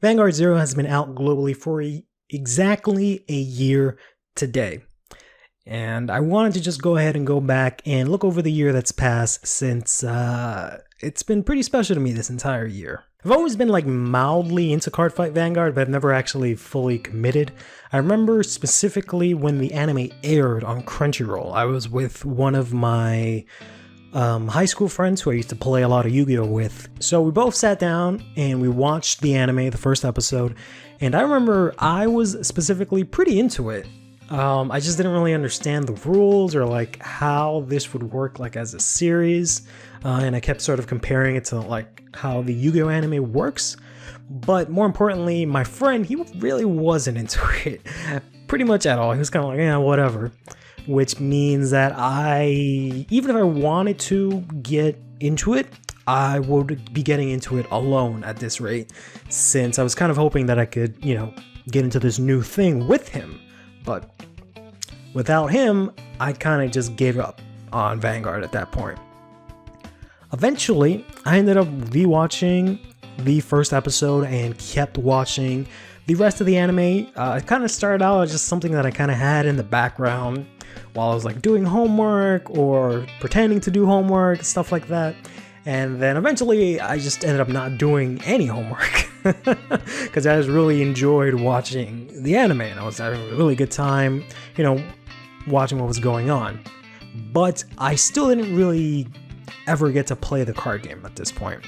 Vanguard ZERO has been out globally for exactly a year today. And I wanted to just go ahead and go back and look over the year that's passed since it's been pretty special to me this entire year. I've always been like mildly into Cardfight Vanguard, but I've never actually fully committed. I remember specifically when the anime aired on Crunchyroll. I was with one of my high school friends who I used to play a lot of Yu-Gi-Oh with. So we both sat down and we watched the anime, the first episode, and I remember I was specifically pretty into it. I just didn't really understand the rules or like how this would work like as a series, and I kept sort of comparing it to like how the Yu-Gi-Oh anime works. But more importantly, my friend, he really wasn't into it pretty much at all. He was kind of like, yeah, whatever. Which means that even if I wanted to get into it, I would be getting into it alone at this rate, since I was kind of hoping that I could, get into this new thing with him. But without him, I kind of just gave up on Vanguard at that point. Eventually, I ended up rewatching the first episode and kept watching the rest of the anime. It kind of started out as just something that I kind of had in the background while I was like doing homework or pretending to do homework, stuff like that. And then eventually I just ended up not doing any homework because I just really enjoyed watching the anime and I was having a really good time, watching what was going on. But I still didn't really ever get to play the card game at this point.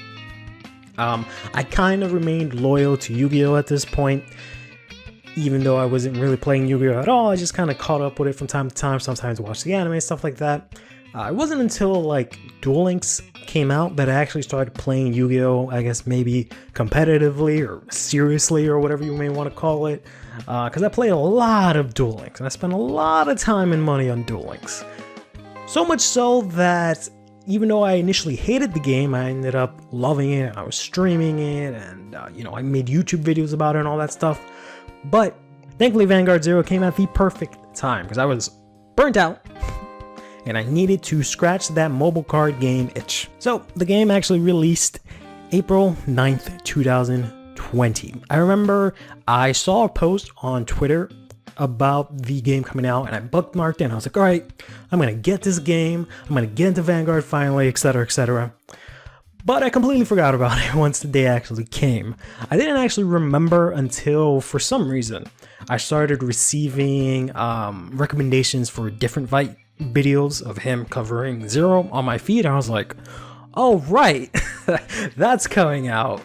I kind of remained loyal to Yu-Gi-Oh at this point. Even though I wasn't really playing Yu-Gi-Oh at all, I just kind of caught up with it from time to time, sometimes watch the anime, stuff like that. It wasn't until like Duel Links came out that I actually started playing Yu-Gi-Oh, I guess maybe competitively or seriously or whatever you may want to call it. Because I played a lot of Duel Links and I spent a lot of time and money on Duel Links. So much so that even though I initially hated the game, I ended up loving it. I was streaming it and, I made YouTube videos about it and all that stuff. But thankfully Vanguard ZERO came at the perfect time because I was burnt out and I needed to scratch that mobile card game itch. So the game actually released April 9th, 2020. I remember I saw a post on Twitter about the game coming out and I bookmarked it and I was like, all right, I'm going to get this game. I'm going to get into Vanguard finally, etc., etc. But I completely forgot about it once the day actually came. I didn't actually remember until, for some reason, I started receiving recommendations for different fight videos of him covering Zero on my feed. I was like, oh right, that's coming out.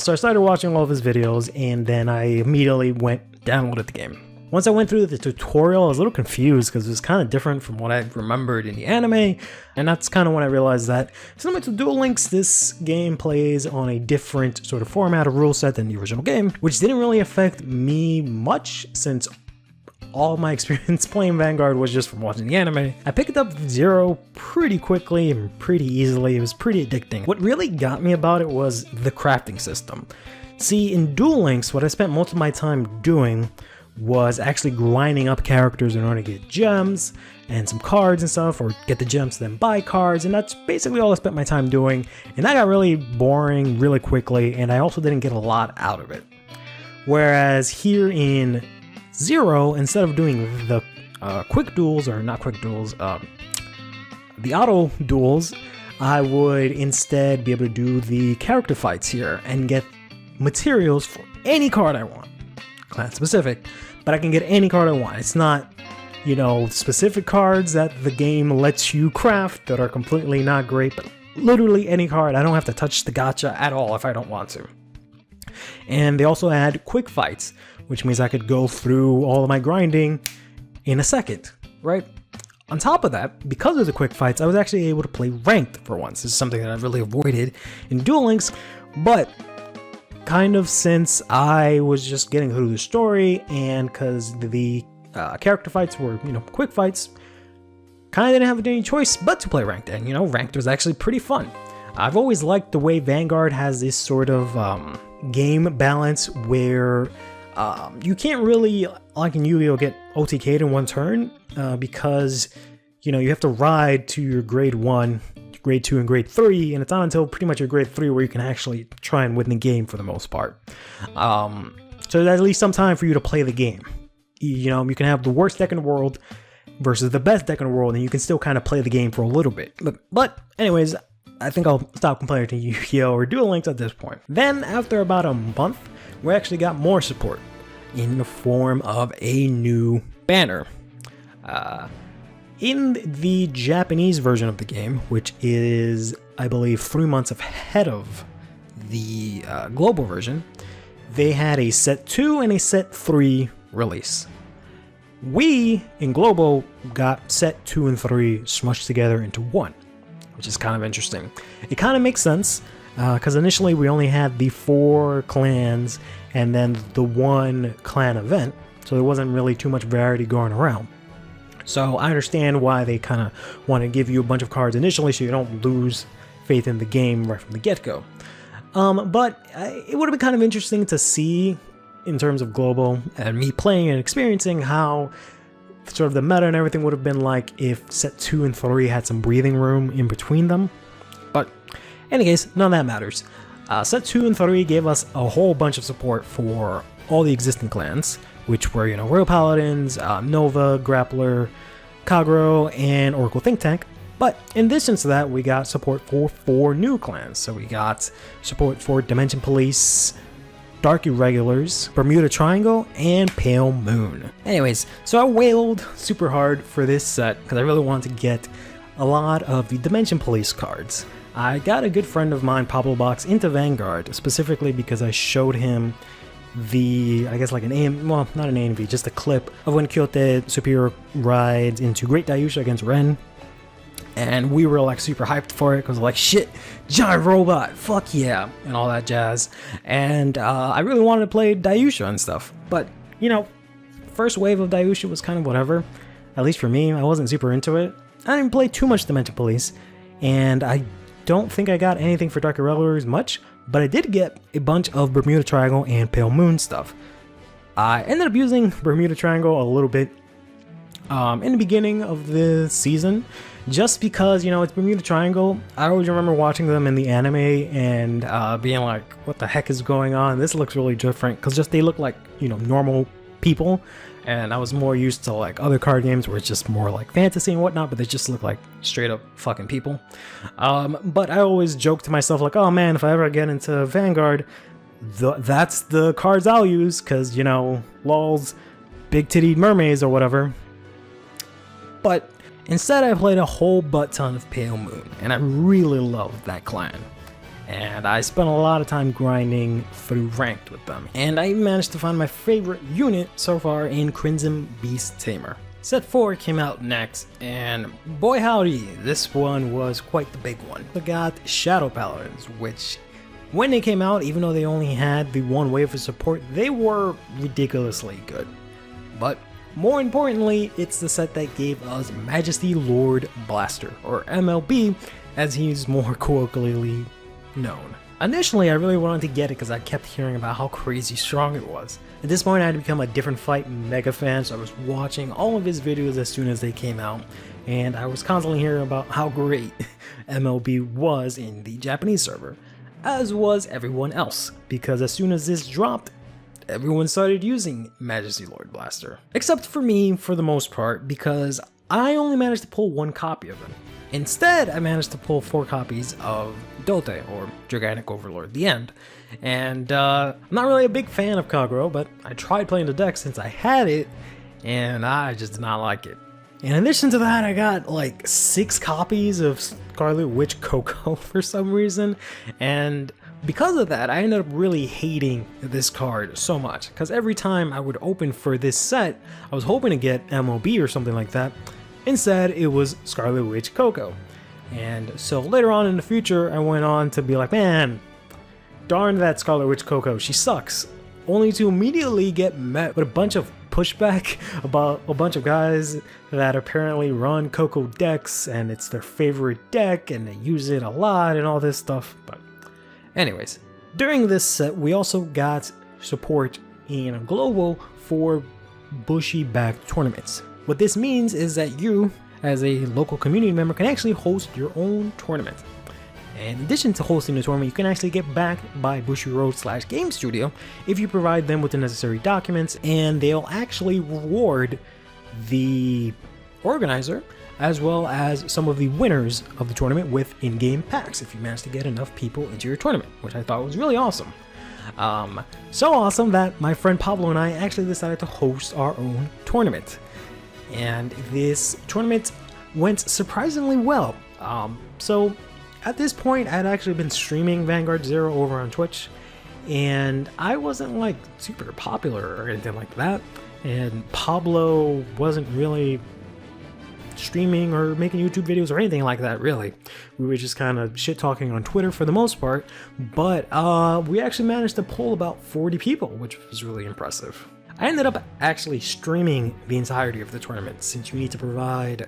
So I started watching all of his videos and then I immediately downloaded the game. Once I went through the tutorial, I was a little confused because it was kind of different from what I remembered in the anime, and that's kind of when I realized that similar to Duel Links, this game plays on a different sort of format or rule set than the original game, which didn't really affect me much since all my experience playing Vanguard was just from watching the anime. I picked up Zero pretty quickly and pretty easily. It was pretty addicting. What really got me about it was the crafting system. See, in Duel Links, what I spent most of my time doing was actually grinding up characters in order to get gems and some cards and stuff, or get the gems then buy cards, and that's basically all I spent my time doing, and that got really boring really quickly, and I also didn't get a lot out of it. Whereas here in Zero, instead of doing the quick duels, or not quick duels, the auto duels, I would instead be able to do the character fights here and get materials for any card I want. Class specific, but I can get any card I want. It's not, specific cards that the game lets you craft that are completely not great, but literally any card. I don't have to touch the gacha at all if I don't want to. And they also add quick fights, which means I could go through all of my grinding in a second, right? On top of that, because of the quick fights, I was actually able to play ranked for once. This is something that I've really avoided in Duel Links, but kind of since I was just getting through the story and because the character fights were, quick fights, kind of didn't have any choice but to play ranked. And, ranked was actually pretty fun. I've always liked the way Vanguard has this sort of game balance where you can't really, like in Yu-Gi-Oh, get OTK'd in one turn because, you have to ride to your grade 1. grade 2 and grade 3, and it's not until pretty much your grade 3 where you can actually try and win the game for the most part. So there's at least some time for you to play the game. You know, you can have the worst deck in the world versus the best deck in the world, and you can still kind of play the game for a little bit. But anyways, I think I'll stop complaining to Yu-Gi-Oh! Or Duel Links at this point. Then, after about a month, we actually got more support in the form of a new banner. In the Japanese version of the game, which is, I believe, 3 months ahead of the global version, they had a set 2 and a set 3 release. We, in global, got set 2 and 3 smushed together into one, which is kind of interesting. It kind of makes sense, because initially we only had the 4 clans and then the 1 clan event, so there wasn't really too much variety going around. So I understand why they kind of want to give you a bunch of cards initially so you don't lose faith in the game right from the get-go. But it would have been kind of interesting to see, in terms of global, and me playing and experiencing how sort of the meta and everything would have been like if set 2 and 3 had some breathing room in between them. But in any case, none of that matters. Set 2 and 3 gave us a whole bunch of support for all the existing clans, which were, you know, Royal Paladins, Nova, Grappler, Kagero, and Oracle Think Tank. But in addition to that, we got support for 4 new clans. So we got support for Dimension Police, Dark Irregulars, Bermuda Triangle, and Pale Moon. Anyways, so I wailed super hard for this set because I really wanted to get a lot of the Dimension Police cards. I got a good friend of mine, Pablo Box, into Vanguard, specifically because I showed him the, I guess like an AM, well, not an AMV, just a clip of when Kyote Superior rides into Great Dayusha against Ren. And we were like super hyped for it because like, shit, giant robot, fuck yeah, and all that jazz. And I really wanted to play Dayusha and stuff. But, you know, first wave of Dayusha was kind of whatever. At least for me, I wasn't super into it. I didn't play too much Dimension Police. And I don't think I got anything for Dark Irregulars much. But I did get a bunch of Bermuda Triangle and Pale Moon stuff. I ended up using Bermuda Triangle a little bit in the beginning of the season, just because, you know, it's Bermuda Triangle. I always remember watching them in the anime and being like, what the heck is going on? This looks really different, because just they look like, you know, normal people, and I was more used to like other card games where it's just more like fantasy and whatnot, but they just look like straight up fucking people. But I always joke to myself like, oh man, if I ever get into Vanguard, that's the cards I'll use, because, you know, lols, big titty mermaids or whatever. But instead I played a whole butt ton of Pale Moon, and I really loved that clan. And I spent a lot of time grinding through ranked with them. And I managed to find my favorite unit so far in Crimson Beast Tamer. Set 4 came out next, and boy howdy, this one was quite the big one. We got Shadow Paladins, which when they came out, even though they only had the 1 wave of support, they were ridiculously good. But more importantly, it's the set that gave us Majesty Lord Blaster, or MLB, as he's more colloquially known. Initially, I really wanted to get it because I kept hearing about how crazy strong it was. At this point, I had become a Different Fight mega fan, so I was watching all of his videos as soon as they came out, and I was constantly hearing about how great MLB was in the Japanese server, as was everyone else, because as soon as this dropped, everyone started using Majesty Lord Blaster. Except for me, for the most part, because I only managed to pull 1 copy of him. Instead, I managed to pull 4 copies of Dote, or Gigantic Overlord, the End. And I'm not really a big fan of Kagero, but I tried playing the deck since I had it, and I just did not like it. In addition to that, I got like 6 copies of Scarlet Witch Coco for some reason, and because of that, I ended up really hating this card so much, because every time I would open for this set, I was hoping to get MOB or something like that. Instead, it was Scarlet Witch Coco. And so later on in the future, I went on to be like, man, darn that Scarlet Witch Coco, she sucks. Only to immediately get met with a bunch of pushback about a bunch of guys that apparently run Coco decks, and it's their favorite deck, and they use it a lot, and all this stuff. But anyways, during this set, we also got support in a global for Bushi-backed tournaments. What this means is that you, as a local community member, can actually host your own tournament. And in addition to hosting the tournament, you can actually get backed by Bushiroad/Game Studio if you provide them with the necessary documents, and they'll actually reward the organizer as well as some of the winners of the tournament with in-game packs if you manage to get enough people into your tournament, which I thought was really awesome. So awesome that my friend Pablo and I actually decided to host our own tournament. And this tournament went surprisingly well. So at this point, I'd actually been streaming Vanguard ZERO over on Twitch, and I wasn't like super popular or anything like that. And Pablo wasn't really streaming or making YouTube videos or anything like that, really. We were just kind of shit talking on Twitter for the most part, but we actually managed to pull about 40 people, which was really impressive. I ended up actually streaming the entirety of the tournament, since you need to provide,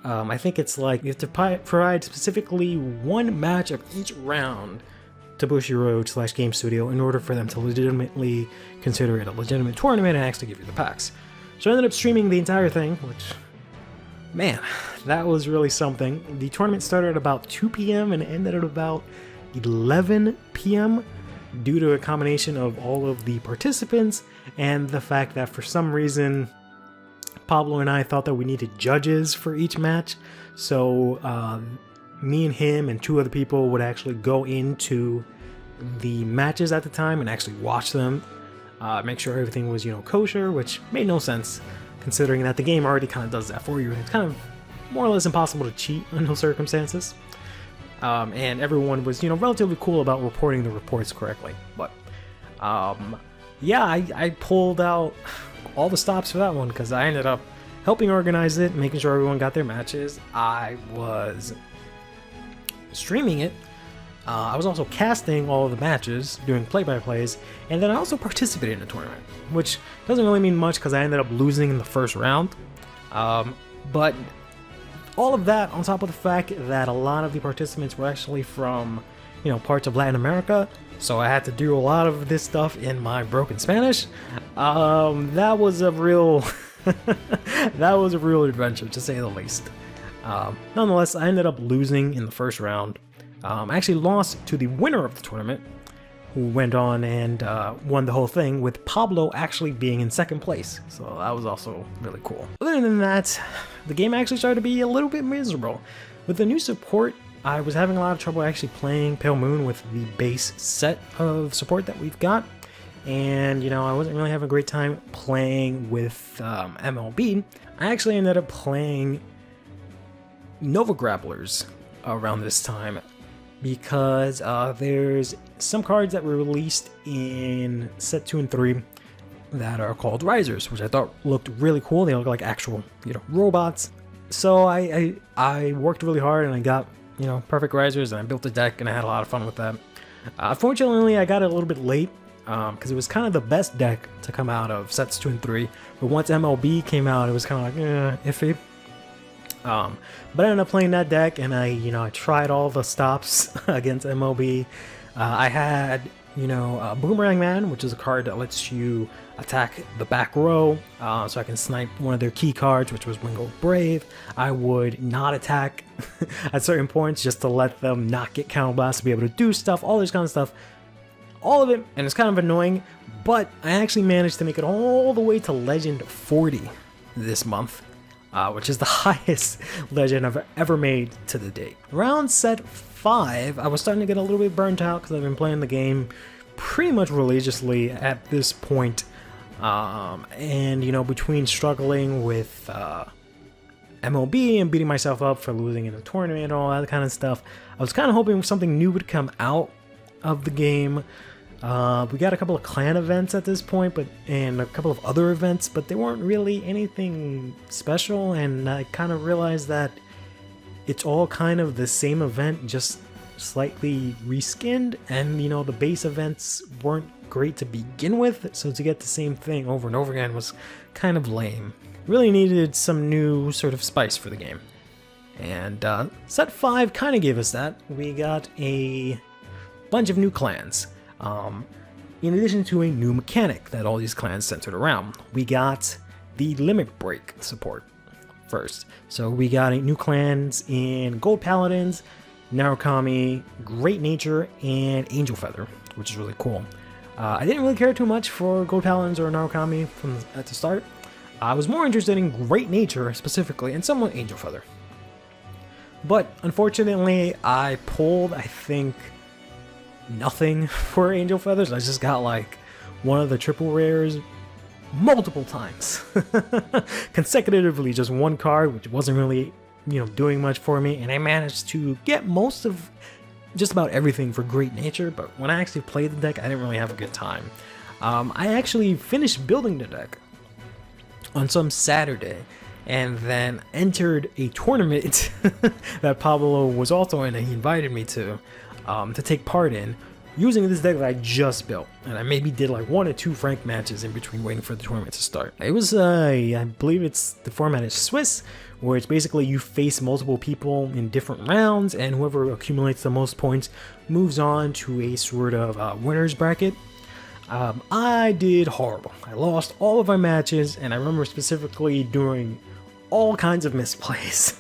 I think it's like, you have to provide specifically one match of each round to Bushiroad/Game Studio in order for them to legitimately consider it a legitimate tournament and actually give you the packs. So I ended up streaming the entire thing, which, man, that was really something. The tournament started at about 2 p.m. and ended at about 11 p.m. due to a combination of all of the participants and the fact that for some reason Pablo and I thought that we needed judges for each match. So me and him and 2 other people would actually go into the matches at the time and actually watch them, make sure everything was, kosher, which made no sense considering that the game already kind of does that for you. It's kind of more or less impossible to cheat in those circumstances. And everyone was, relatively cool about reporting the reports correctly. But yeah, I pulled out all the stops for that one because I ended up helping organize it, making sure everyone got their matches. I was streaming it. I was also casting all of the matches, doing play-by-plays, and then I also participated in the tournament, which doesn't really mean much because I ended up losing in the first round. But all of that on top of the fact that a lot of the participants were actually from, parts of Latin America, so I had to do a lot of this stuff in my broken Spanish. That was a real that was a real adventure, to say the least. Nonetheless, I ended up losing in the first round. I actually lost to the winner of the tournament, who went on and won the whole thing, with Pablo actually being in second place. So that was also really cool. Other than that, the game actually started to be a little bit miserable. With the new support, I was having a lot of trouble actually playing Pale Moon with the base set of support that we've got. And, I wasn't really having a great time playing with MLB. I actually ended up playing Nova Grapplers around this time, because there's some cards that were released in set 2 and 3 that are called Risers, which I thought looked really cool. They look like actual, robots. So I worked really hard and I got, perfect Risers, and I built a deck and I had a lot of fun with that. Fortunately, I got it a little bit late because it was kind of the best deck to come out of sets 2 and 3. But once MLB came out, it was kind of like, iffy. But I ended up playing that deck, and I tried all the stops against MLB. I had, Boomerang Man, which is a card that lets you attack the back row, so I can snipe one of their key cards, which was Wingo Brave. I would not attack at certain points just to let them not get counterblast to be able to do stuff, all this kind of stuff. All of it, and it's kind of annoying, but I actually managed to make it all the way to Legend 40 this month. Which is the highest legend I've ever made to the date. Around set 5, I was starting to get a little bit burnt out because I've been playing the game pretty much religiously at this point. And, between struggling with MLB and beating myself up for losing in the tournament and all that kind of stuff, I was kind of hoping something new would come out of the game. We got a couple of clan events at this point, and a couple of other events, but they weren't really anything special, and I kind of realized that it's all kind of the same event, just slightly reskinned, and the base events weren't great to begin with, so to get the same thing over and over again was kind of lame. Really needed some new sort of spice for the game. And set 5 kind of gave us that. We got a bunch of new clans. In addition to a new mechanic that all these clans centered around, we got the limit break support. first. So we got new clans in Gold Paladins, Narukami, Great Nature, and Angel Feather, which is really cool. I didn't really care too much for Gold Paladins or Narukami at the start. I was more interested in Great Nature specifically, and somewhat Angel Feather. But unfortunately, I pulled, I think, nothing for Angel Feathers. I just got like one of the triple rares multiple times. Consecutively, just one card, which wasn't really, doing much for me. And I managed to get most of just about everything for Great Nature. But when I actually played the deck, I didn't really have a good time. I actually finished building the deck on some Saturday, and then entered a tournament that Pablo was also in and he invited me to take part in, using this deck that I just built. And I maybe did like 1 or 2 ranked matches in between waiting for the tournament to start. It was, I believe the format is Swiss, where it's basically you face multiple people in different rounds, and whoever accumulates the most points moves on to a sort of winner's bracket. I did horrible. I lost all of my matches, and I remember specifically doing all kinds of misplays.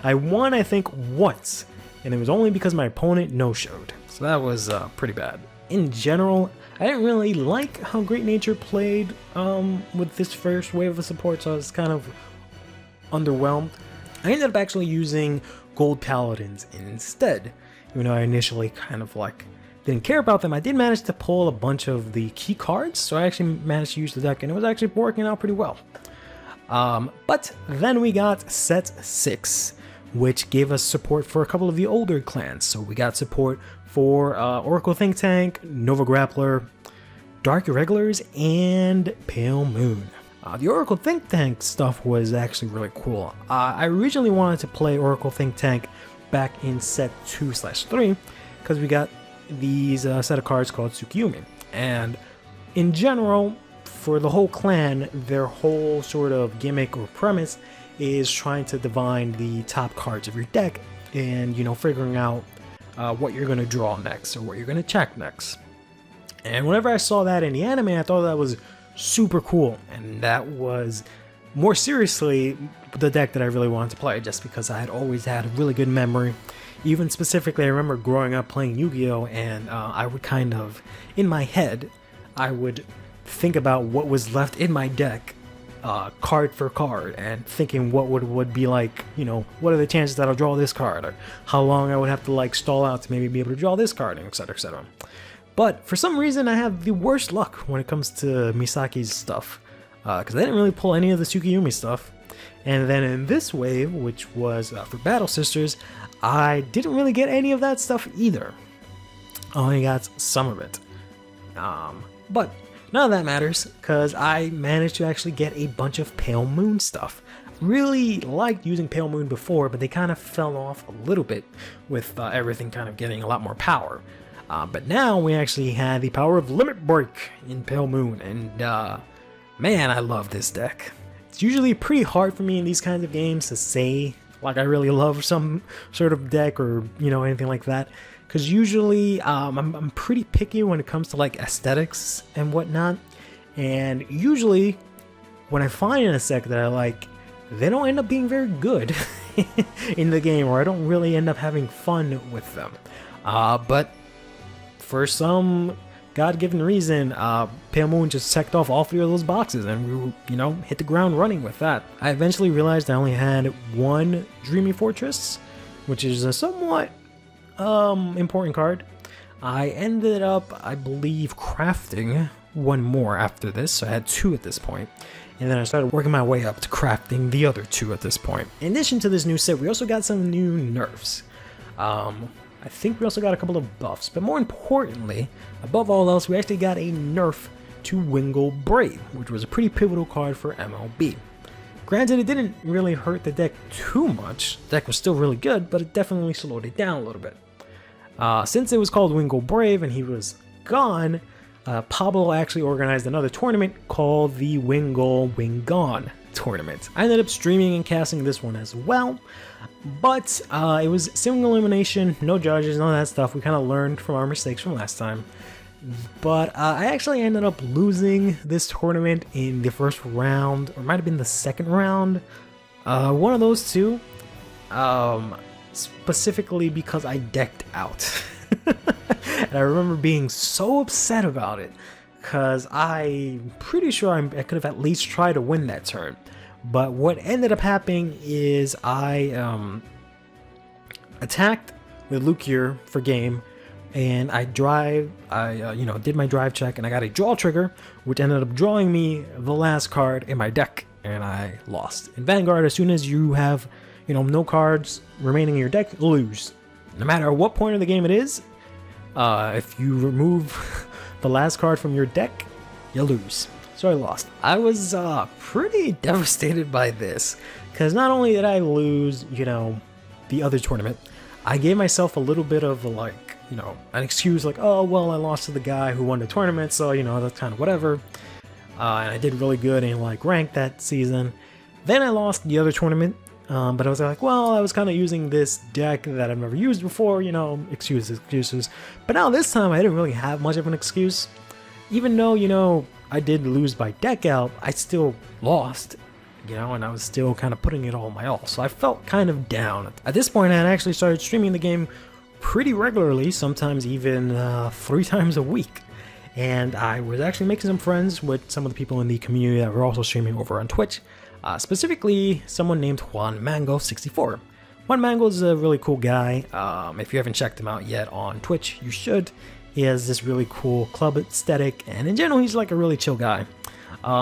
I won, I think, once, and it was only because my opponent no-showed. So that was pretty bad. In general, I didn't really like how Great Nature played with this first wave of support, so I was kind of underwhelmed. I ended up actually using Gold Paladins instead, even though I initially kind of didn't care about them. I did manage to pull a bunch of the key cards, so I actually managed to use the deck, and it was actually working out pretty well. But then we got set 6, which gave us support for a couple of the older clans. So we got support for Oracle Think Tank, Nova Grappler, Dark Irregulars, and Pale Moon. The Oracle Think Tank stuff was actually really cool. I originally wanted to play Oracle Think Tank back in set 2/3 because we got these set of cards called Tsukiyomi. And in general, for the whole clan, their whole sort of gimmick or premise is trying to divine the top cards of your deck and, figuring out what you're going to draw next or what you're going to check next. And whenever I saw that in the anime, I thought that was super cool. And that was, more seriously, the deck that I really wanted to play, just because I had always had a really good memory. Even specifically, I remember growing up playing Yu-Gi-Oh! And I would kind of, in my head, I would think about what was left in my deck, card for card, and thinking what would be like, what are the chances that I'll draw this card, or how long I would have to stall out to maybe be able to draw this card, and etc, etc. But for some reason, I have the worst luck when it comes to Misaki's stuff, because I didn't really pull any of the Tsukiyomi stuff. And then in this wave, which was for Battle Sisters, I didn't really get any of that stuff either. I only got some of it. But none of that matters, because I managed to actually get a bunch of Pale Moon stuff. Really liked using Pale Moon before, but they kind of fell off a little bit with everything kind of getting a lot more power. But now we actually had the power of Limit Break in Pale Moon, and man, I love this deck. It's usually pretty hard for me in these kinds of games to say I really love some sort of deck or anything like that, because usually I'm pretty picky when it comes to aesthetics and whatnot, and usually when I find a deck that I like, they don't end up being very good in the game, or I don't really end up having fun with them. But for some God-given reason, Pale Moon just checked off all 3 of those boxes, and we, hit the ground running with that. I eventually realized I only had 1 Dreamy Fortress, which is a somewhat important card. I ended up, I believe, crafting 1 more after this, so I had 2 at this point. And then I started working my way up to crafting the other 2 at this point. In addition to this new set, we also got some new nerfs. I think we also got a couple of buffs, but more importantly, above all else, we actually got a nerf to Wingull Brave, which was a pretty pivotal card for MLB. Granted, it didn't really hurt the deck too much. The deck was still really good, but it definitely slowed it down a little bit. Since it was called Wingull Brave and he was gone, Pablo actually organized another tournament called the Wingull Wing Gone tournament. I ended up streaming and casting this one as well, but it was single elimination, no judges, none of that stuff. We kind of learned from our mistakes from last time. But I actually ended up losing this tournament in the first round, or it might have been the second round One of those two, specifically because I decked out. And I remember being so upset about it, because I'm pretty sure I could have at least tried to win that turn. But what ended up happening is I attacked with Lukier for game, and I did my drive check, and I got a draw trigger, which ended up drawing me the last card in my deck, and I lost. In Vanguard, as soon as you have, no cards remaining in your deck, you lose. No matter what point of the game it is, if you remove the last card from your deck, you lose. So I lost. I was pretty devastated by this, because not only did I lose, the other tournament, I gave myself a little bit of an excuse, like, oh, well, I lost to the guy who won the tournament, so, that's kind of whatever. And I did really good in, rank that season. Then I lost the other tournament, but I was like, well, I was kind of using this deck that I've never used before, excuses. But now this time, I didn't really have much of an excuse. Even though, I did lose by deck out, I still lost, and I was still kind of putting it all my all. So I felt kind of down. At this point, I had actually started streaming the game pretty regularly, sometimes even 3 times a week. And I was actually making some friends with some of the people in the community that were also streaming over on Twitch. Specifically, someone named Juan Mango 64. Juan Mango is a really cool guy. If you haven't checked him out yet on Twitch, you should. He has this really cool club aesthetic, and in general, he's a really chill guy.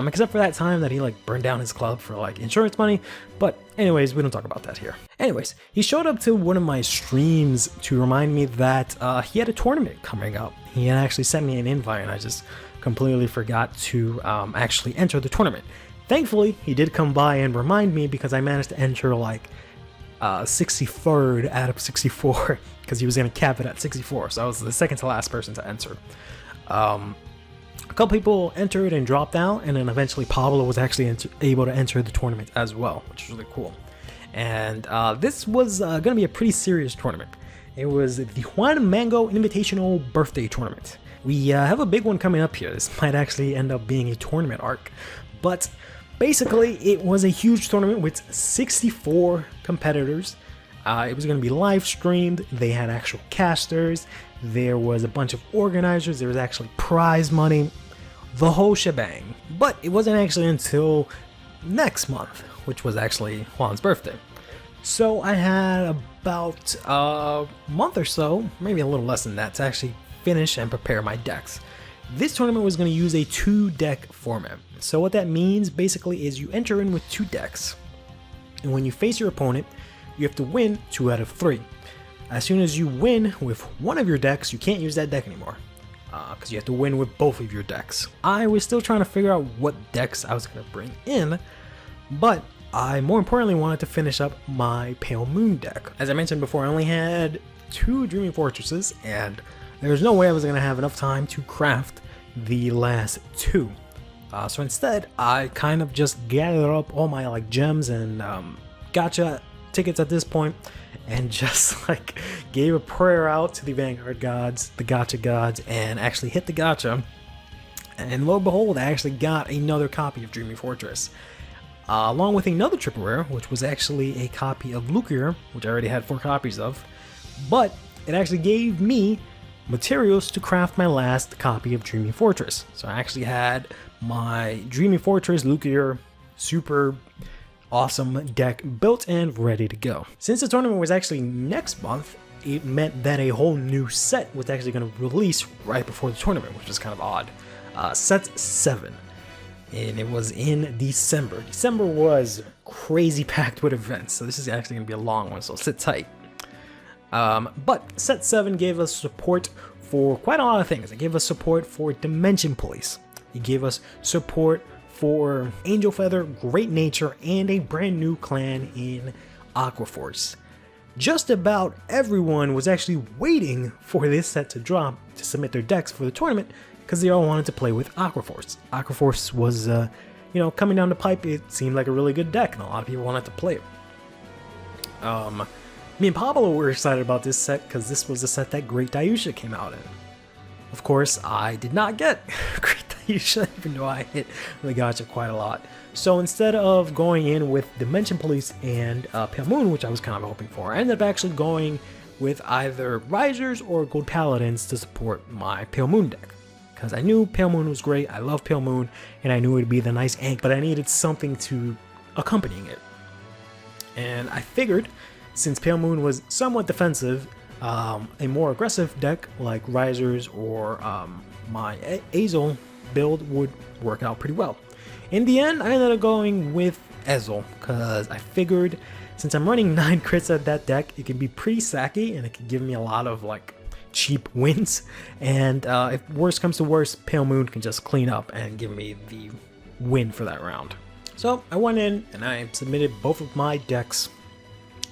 Except for that time that he burned down his club for insurance money. But anyways, we don't talk about that here. Anyways, he showed up to one of my streams to remind me that he had a tournament coming up. He had actually sent me an invite, and I just completely forgot to actually enter the tournament. Thankfully, he did come by and remind me, because I managed to enter 63rd out of 64, because he was going to cap it at 64, so I was the second to last person to enter. A couple people entered and dropped out, and then eventually Pablo was actually able to enter the tournament as well, which is really cool. And this was going to be a pretty serious tournament. It was the Juan Mango Invitational Birthday Tournament. We have a big one coming up here. This might actually end up being a tournament arc, but basically it was a huge tournament with 64 competitors. It was going to be live streamed. They had actual casters. There was a bunch of organizers. There was actually prize money, the whole shebang. But it wasn't actually until next month, which was actually Juan's birthday. So I had about a month or so, maybe a little less than that, to actually finish and prepare my decks. This tournament was going to use a 2-deck format. So what that means basically is you enter in with 2 decks, and when you face your opponent, you have to win 2 out of 3. As soon as you win with one of your decks, you can't use that deck anymore, because you have to win with both of your decks. I was still trying to figure out what decks I was going to bring in, but I more importantly wanted to finish up my Pale Moon deck. As I mentioned before, I only had 2 Dreaming Fortresses, and there was no way I was going to have enough time to craft the last 2. So instead, I kind of just gathered up all my gems and gacha tickets at this point, and just gave a prayer out to the Vanguard gods, the gacha gods, and actually hit the gacha. And lo and behold, I actually got another copy of Dreaming Fortress, along with another triple rare, which was actually a copy of Lukier, which I already had 4 copies of. But it actually gave me materials to craft my last copy of Dreaming Fortress. So I actually had my Dreaming Fortress Lukier super awesome deck built and ready to go. Since the tournament was actually next month, it meant that a whole new set was actually going to release right before the tournament, which was kind of odd. Set 7. And it was in December. December was crazy packed with events, so this is actually going to be a long one, so sit tight. But Set 7 gave us support for quite a lot of things. It gave us support for Dimension Police. It gave us support for Angel Feather, Great Nature, and a brand new clan in Aquaforce. Just about everyone was actually waiting for this set to drop to submit their decks for the tournament, because they all wanted to play with Aquaforce. Aquaforce was, coming down the pipe. It seemed like a really good deck, and a lot of people wanted to play it. Me and Pablo were excited about this set because this was the set that Great Dayusha came out in. Of course, I did not get Great You shouldn't even know I hit the gacha quite a lot. So instead of going in with Dimension Police and Pale Moon, which I was kind of hoping for, I ended up actually going with either Risers or Gold Paladins to support my Pale Moon deck. Because I knew Pale Moon was great, I love Pale Moon, and I knew it would be the nice ank, but I needed something to accompanying it. And I figured, since Pale Moon was somewhat defensive, a more aggressive deck like Risers or my Azel build would work out pretty well. In the end, I ended up going with Azel because I figured since I'm running 9 crits at that deck, it can be pretty sacky and it can give me a lot of like cheap wins. And if worse comes to worse, Pale Moon can just clean up and give me the win for that round. So I went in and I submitted both of my decks,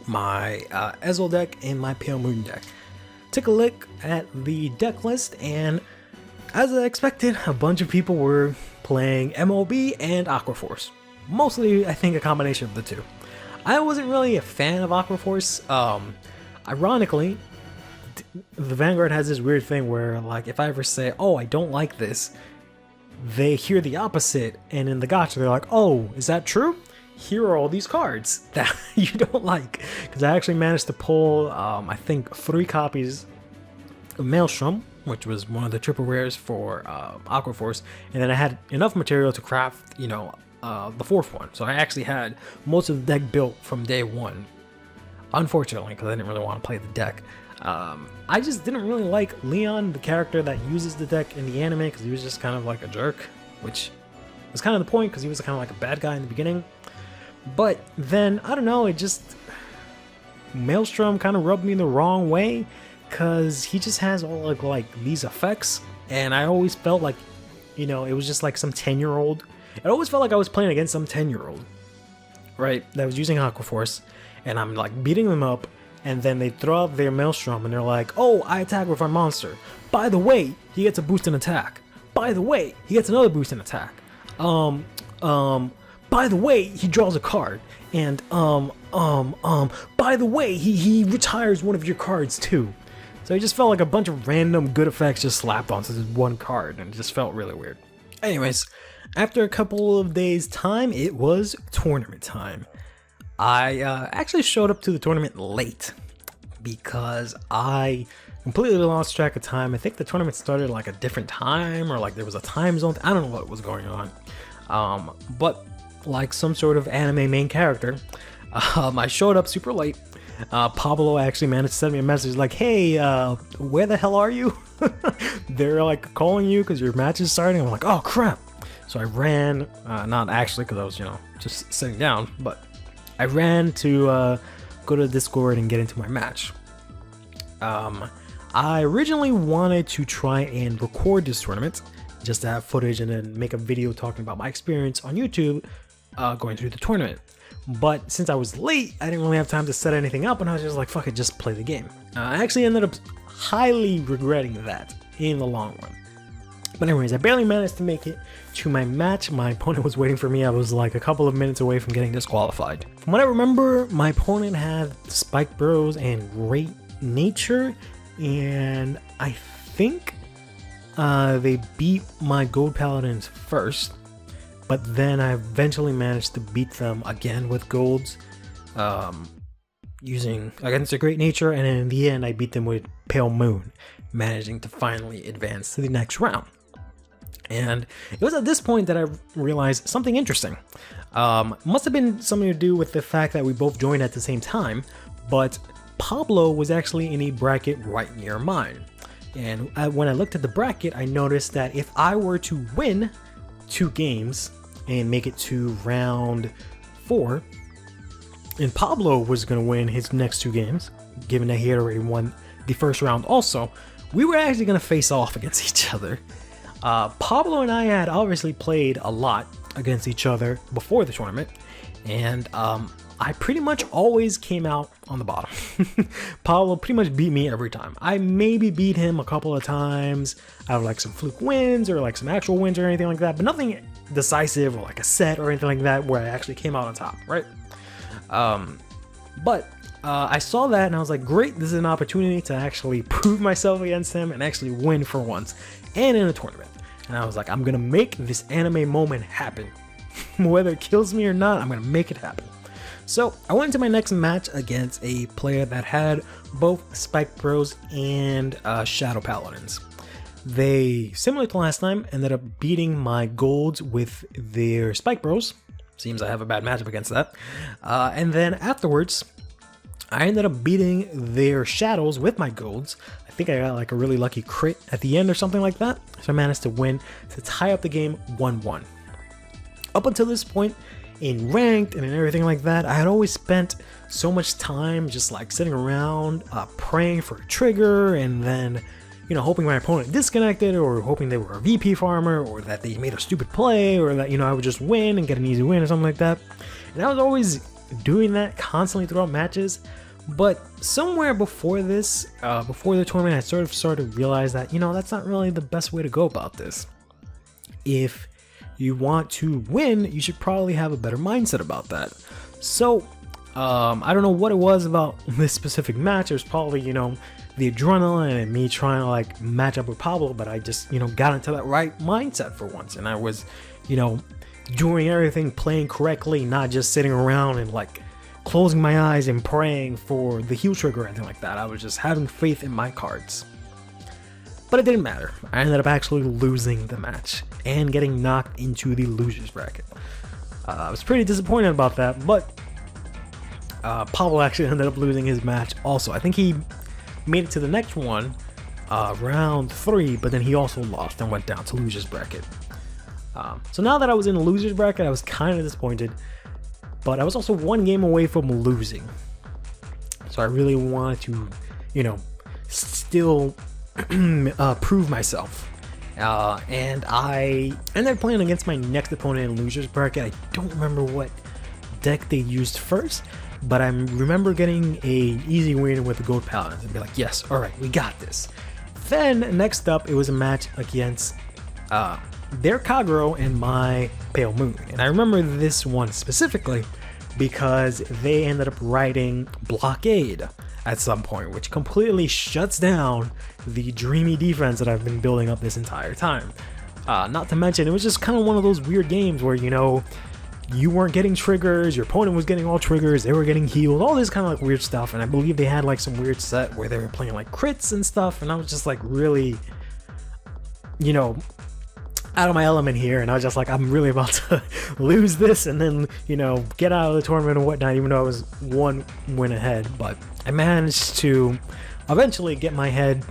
my Azel deck and my Pale Moon deck. Took a look at the deck list, and as I expected, a bunch of people were playing MLB and Aquaforce. Mostly, I think, a combination of the two. I wasn't really a fan of Aquaforce. Ironically, the Vanguard has this weird thing where, like, if I ever say, oh, I don't like this, they hear the opposite, and in the gacha, they're like, oh, is that true? Here are all these cards that you don't like. Because I actually managed to pull, I think, 3 copies of Maelstrom, which was one of the triple rares for Aquaforce, and then I had enough material to craft, you know, the 4th one. So I actually had most of the deck built from day 1. Unfortunately, because I didn't really want to play the deck. I just didn't really like Leon, the character that uses the deck in the anime, because he was just kind of like a jerk, which was kind of the point, because he was kind of like a bad guy in the beginning. But then, I don't know, it just... Maelstrom kind of rubbed me the wrong way, because he just has all like these effects, and I always felt like, you know, it was just like some 10-year-old. It always felt like I was playing against some 10-year-old, right, that was using Aquaforce, and I'm like beating them up, and then they throw out their Maelstrom, and they're like, oh, I attack with our monster. By the way, he gets a boost in attack. By the way, he gets another boost in attack. By the way, he draws a card. And, by the way, he retires one of your cards too. So it just felt like a bunch of random good effects just slapped onto this one card, and it just felt really weird. Anyways, after a couple of days' time, it was tournament time. I actually showed up to the tournament late because I completely lost track of time. I think the tournament started like a different time, or like there was a time zone. I don't know what was going on. But like some sort of anime main character, I showed up super late. Pablo actually managed to send me a message like, hey, where the hell are you? They're like calling you because your match is starting. I'm like, oh crap. So I ran, not actually because I was, you know, just sitting down, but I ran to go to Discord and get into my match. I originally wanted to try and record this tournament just to have footage and then make a video talking about my experience on YouTube going through the tournament. But since I was late, I didn't really have time to set anything up, and I was just like, fuck it, just play the game. I actually ended up highly regretting that in the long run. But anyways, I barely managed to make it to my match. My opponent was waiting for me. I was like a couple of minutes away from getting disqualified. From what I remember, my opponent had Spike Burrows and Great Nature, and I think they beat my Gold Paladins first, but then I eventually managed to beat them again with Golds, using against their Great Nature, and in the end I beat them with Pale Moon, managing to finally advance to the next round. And it was at this point that I realized something interesting. Must have been something to do with the fact that we both joined at the same time, but Pablo was actually in a bracket right near mine. And when I looked at the bracket, I noticed that if I were to win 2 games and make it to round 4, and Pablo was going to win his next 2 games, given that he had already won the first round also, we were actually going to face off against each other. Pablo and I had obviously played a lot against each other before the tournament, and I pretty much always came out on the bottom. Pablo pretty much beat me every time. I maybe beat him a couple of times out of like some fluke wins or like some actual wins or anything like that, but nothing decisive or like a set or anything like that where I actually came out on top, right? But I saw that and I was like, great, this is an opportunity to actually prove myself against him and actually win for once, and in a tournament. And I was like, I'm gonna make this anime moment happen. Whether it kills me or not, I'm gonna make it happen. So I went into my next match against a player that had both Spike Bros and Shadow Paladins. They, similar to last time, ended up beating my golds with their Spike Bros. Seems I have a bad matchup against that. And then afterwards, I ended up beating their shadows with my golds. I think I got like a really lucky crit at the end or something like that. So I managed to win to tie up the game 1-1. Up until this point, in ranked and in everything like that, I had always spent so much time just like sitting around praying for a trigger, and then, you know, hoping my opponent disconnected, or hoping they were a VP farmer, or that they made a stupid play, or that, you know, I would just win and get an easy win or something like that. And I was always doing that constantly throughout matches. But somewhere before this, before the tournament, I sort of started to realize that, you know, that's not really the best way to go about this. If you want to win, you should probably have a better mindset about that. So, I don't know what it was about this specific match. It was probably, you know, the adrenaline and me trying to like match up with Pablo, but I just, you know, got into that right mindset for once. And I was, you know, doing everything, playing correctly, not just sitting around and like closing my eyes and praying for the heal trigger or anything like that. I was just having faith in my cards. But it didn't matter. I ended up actually losing the match and getting knocked into the losers bracket. I was pretty disappointed about that, but Pablo actually ended up losing his match also. I think he made it to the next one, round 3, but then he also lost and went down to losers bracket. So now that I was in the losers bracket, I was kind of disappointed, but I was also one game away from losing. So I really wanted to, you know, still prove myself. And I ended up playing against my next opponent in losers bracket. I don't remember what deck they used first, but I remember getting a easy win with the Gold Paladins and be like, yes, all right, we got this. Then next up, it was a match against their Kagero and my Pale Moon. And I remember this one specifically because they ended up writing Blockade at some point, which completely shuts down the dreamy defense that I've been building up this entire time. Not to mention, it was just kind of one of those weird games where, you know, you weren't getting triggers, your opponent was getting all triggers, they were getting healed, all this kind of like weird stuff. And I believe they had like some weird set where they were playing like crits and stuff, and I was just like really, you know, out of my element here, and I was just like, I'm really about to lose this and then, you know, get out of the tournament and whatnot, even though I was one win ahead. But I managed to eventually get my head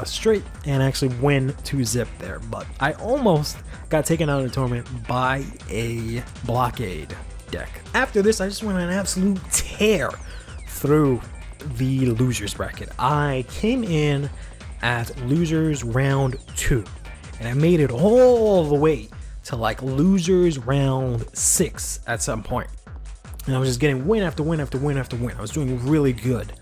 straight and actually win 2-zip there. But I almost got taken out of the tournament by a Blockade deck. After this, I just went on an absolute tear through the losers bracket. I came in at losers round 2. And I made it all the way to like losers round 6 at some point. And I was just getting win after win after win after win. I was doing really good.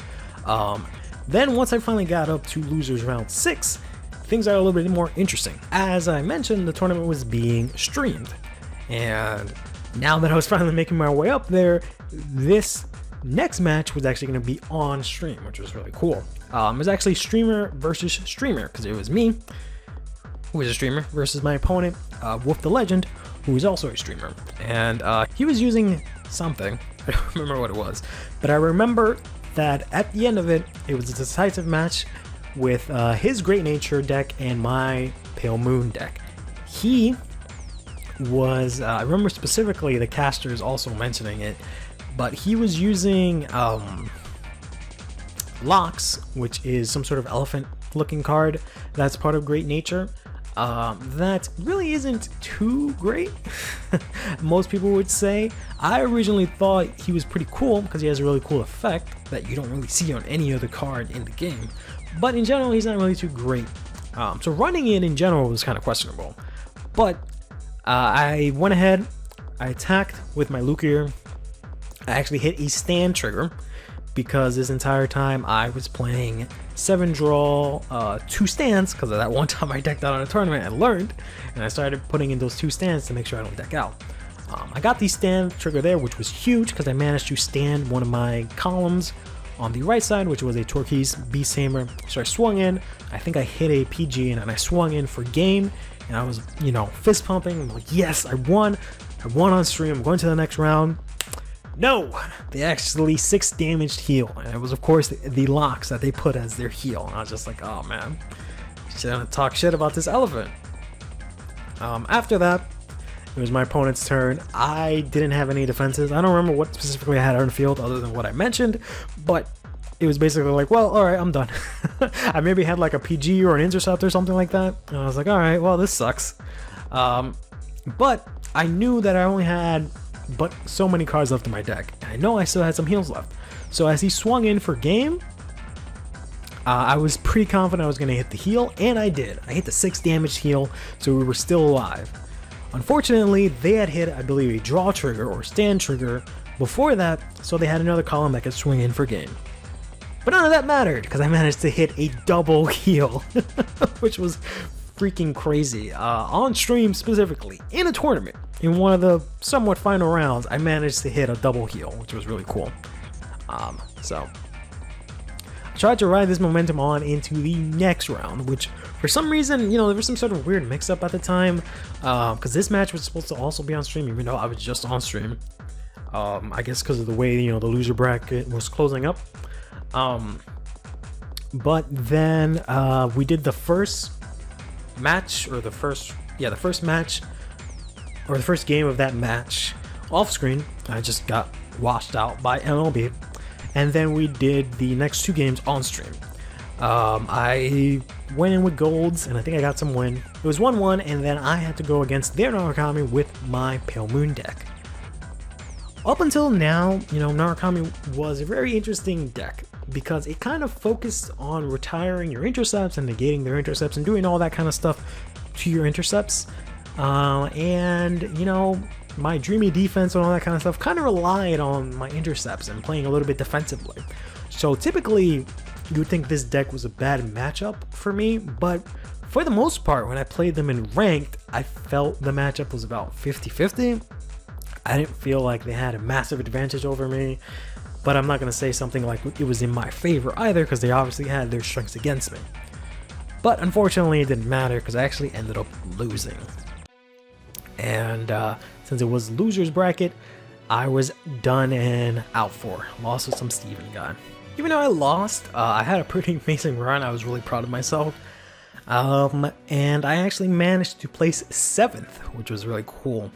Then once I finally got up to losers round 6, things got a little bit more interesting. As I mentioned, the tournament was being streamed. And now that I was finally making my way up there, this next match was actually going to be on stream, which was really cool. It was actually streamer versus streamer, because it was me, who is a streamer, versus my opponent, Wolf the Legend, who is also a streamer. And he was using something, I don't remember what it was, but I remember that at the end of it, it was a decisive match with his Great Nature deck and my Pale Moon deck. He was, I remember specifically the casters also mentioning it, but he was using Locks, which is some sort of elephant looking card that's part of Great Nature. That really isn't too great, most people would say. I originally thought he was pretty cool because he has a really cool effect that you don't really see on any other card in the game, but in general he's not really too great. So running it in general was kind of questionable, but I went ahead, I attacked with my Lucario. I actually hit a stand trigger because this entire time I was playing 7 draw, 2 stands, because of that one time I decked out on a tournament and learned, and I started putting in those 2 stands to make sure I don't deck out. I got the stand trigger there, which was huge because I managed to stand one of my columns on the right side, which was a turquoise beast hammer. So I swung in, I think I hit a PG, and I swung in for game, and I was, you know, fist pumping. I'm like, yes, I won on stream, I'm going to the next round. No, they actually 6 damaged heal, and it was of course the locks that they put as their heal, and I was just like, oh man, shouldn't talk shit about this elephant. After that, it was my opponent's turn. I didn't have any defenses. I don't remember what specifically I had on the field other than what I mentioned, but it was basically like, well, all right, I'm done. I maybe had like a PG or an intercept or something like that, and I was like, all right, well, this sucks. But I knew that I only had but so many cards left in my deck. I know I still had some heals left. So as he swung in for game, I was pretty confident I was going to hit the heal, and I did. I hit the 6 damage heal, so we were still alive. Unfortunately, they had hit, I believe, a draw trigger or stand trigger before that, so they had another column that could swing in for game. But none of that mattered, because I managed to hit a double heal, which was freaking crazy. On stream specifically, in a tournament, in one of the somewhat final rounds, I managed to hit a double heal, which was really cool. So I tried to ride this momentum on into the next round, which for some reason, you know, there was some sort of weird mix-up at the time, because this match was supposed to also be on stream, even though I was just on stream. I guess because of the way, you know, the loser bracket was closing up. But then we did the first match, or the first match, or the first game of that match off screen. I just got washed out by MLB, and then we did the next 2 games on stream. I went in with golds, and I think I got some win. It was 1-1, and then I had to go against their Narukami with my Pale Moon deck. Up until now, you know, Narukami was a very interesting deck, because it kind of focused on retiring your intercepts and negating their intercepts and doing all that kind of stuff to your intercepts. And, you know, my dreamy defense and all that kind of stuff kind of relied on my intercepts and playing a little bit defensively. So typically, you would think this deck was a bad matchup for me, but for the most part, when I played them in ranked, I felt the matchup was about 50-50. I didn't feel like they had a massive advantage over me, but I'm not going to say something like it was in my favor either, because they obviously had their strengths against me. But unfortunately, it didn't matter, because I actually ended up losing. And since it was loser's bracket, I was done and out for. Lost with some Steven guy. Even though I lost, I had a pretty amazing run. I was really proud of myself. And I actually managed to place 7th, which was really cool.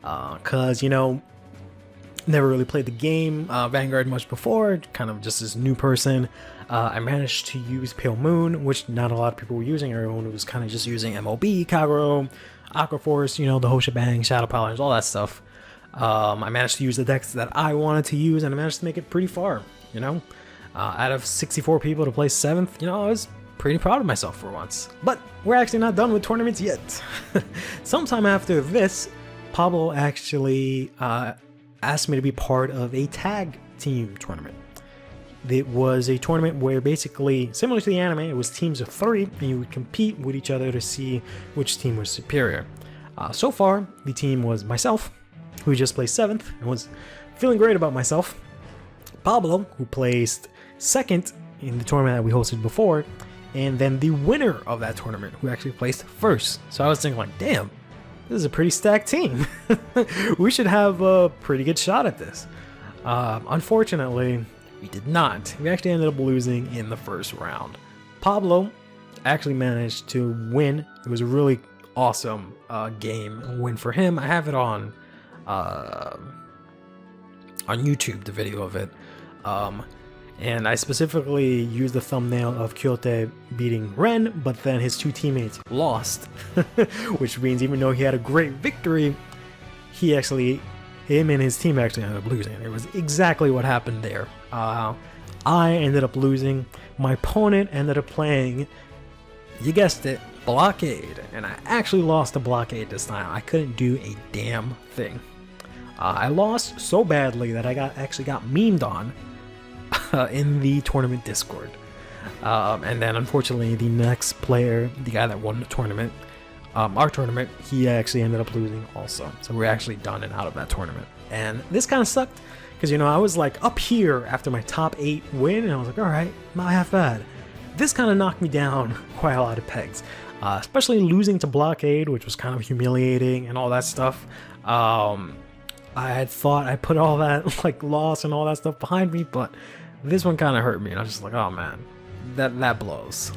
Because, you know, never really played the game, Vanguard much before, kind of just this new person. I managed to use Pale Moon, which not a lot of people were using. Everyone was kind of just using MLB, Kagero, Aquaforce, you know, the whole shebang, Shadow Powers, all that stuff. I managed to use the decks that I wanted to use, and I managed to make it pretty far, you know. Out of 64 people to place 7th, you know, I was pretty proud of myself for once. But we're actually not done with tournaments yet. Sometime after this, Pablo actually asked me to be part of a tag team tournament. It was a tournament where basically, similar to the anime, it was teams of 3, and you would compete with each other to see which team was superior. So far, the team was myself, who just placed 7th, and was feeling great about myself. Pablo, who placed 2nd in the tournament that we hosted before, and then the winner of that tournament, who actually placed 1st. So I was thinking like, damn, this is a pretty stacked team. We should have a pretty good shot at this. Unfortunately, we did not. We actually ended up losing in the first round. Pablo actually managed to win. It was a really awesome game win for him. I have it on YouTube, the video of it. And I specifically used the thumbnail of Kyote beating Ren, but then his 2 teammates lost, which means even though he had a great victory, him and his team actually ended up losing. It was exactly what happened there. I ended up losing. My opponent ended up playing, you guessed it, Blockade, and I actually lost the Blockade this time. I couldn't do a damn thing. I lost so badly that I actually got memed on in the tournament Discord. And then unfortunately the next player, the guy that won the tournament, our tournament, he actually ended up losing also. So we're actually done and out of that tournament. And this kind of sucked Because, you know, I was like up here after my top 8 win, and I was like, all right, not half bad. This kind of knocked me down quite a lot of pegs, especially losing to Blockade, which was kind of humiliating and all that stuff. I had thought I put all that like loss and all that stuff behind me, but this one kind of hurt me, and I was just like, oh man, that blows.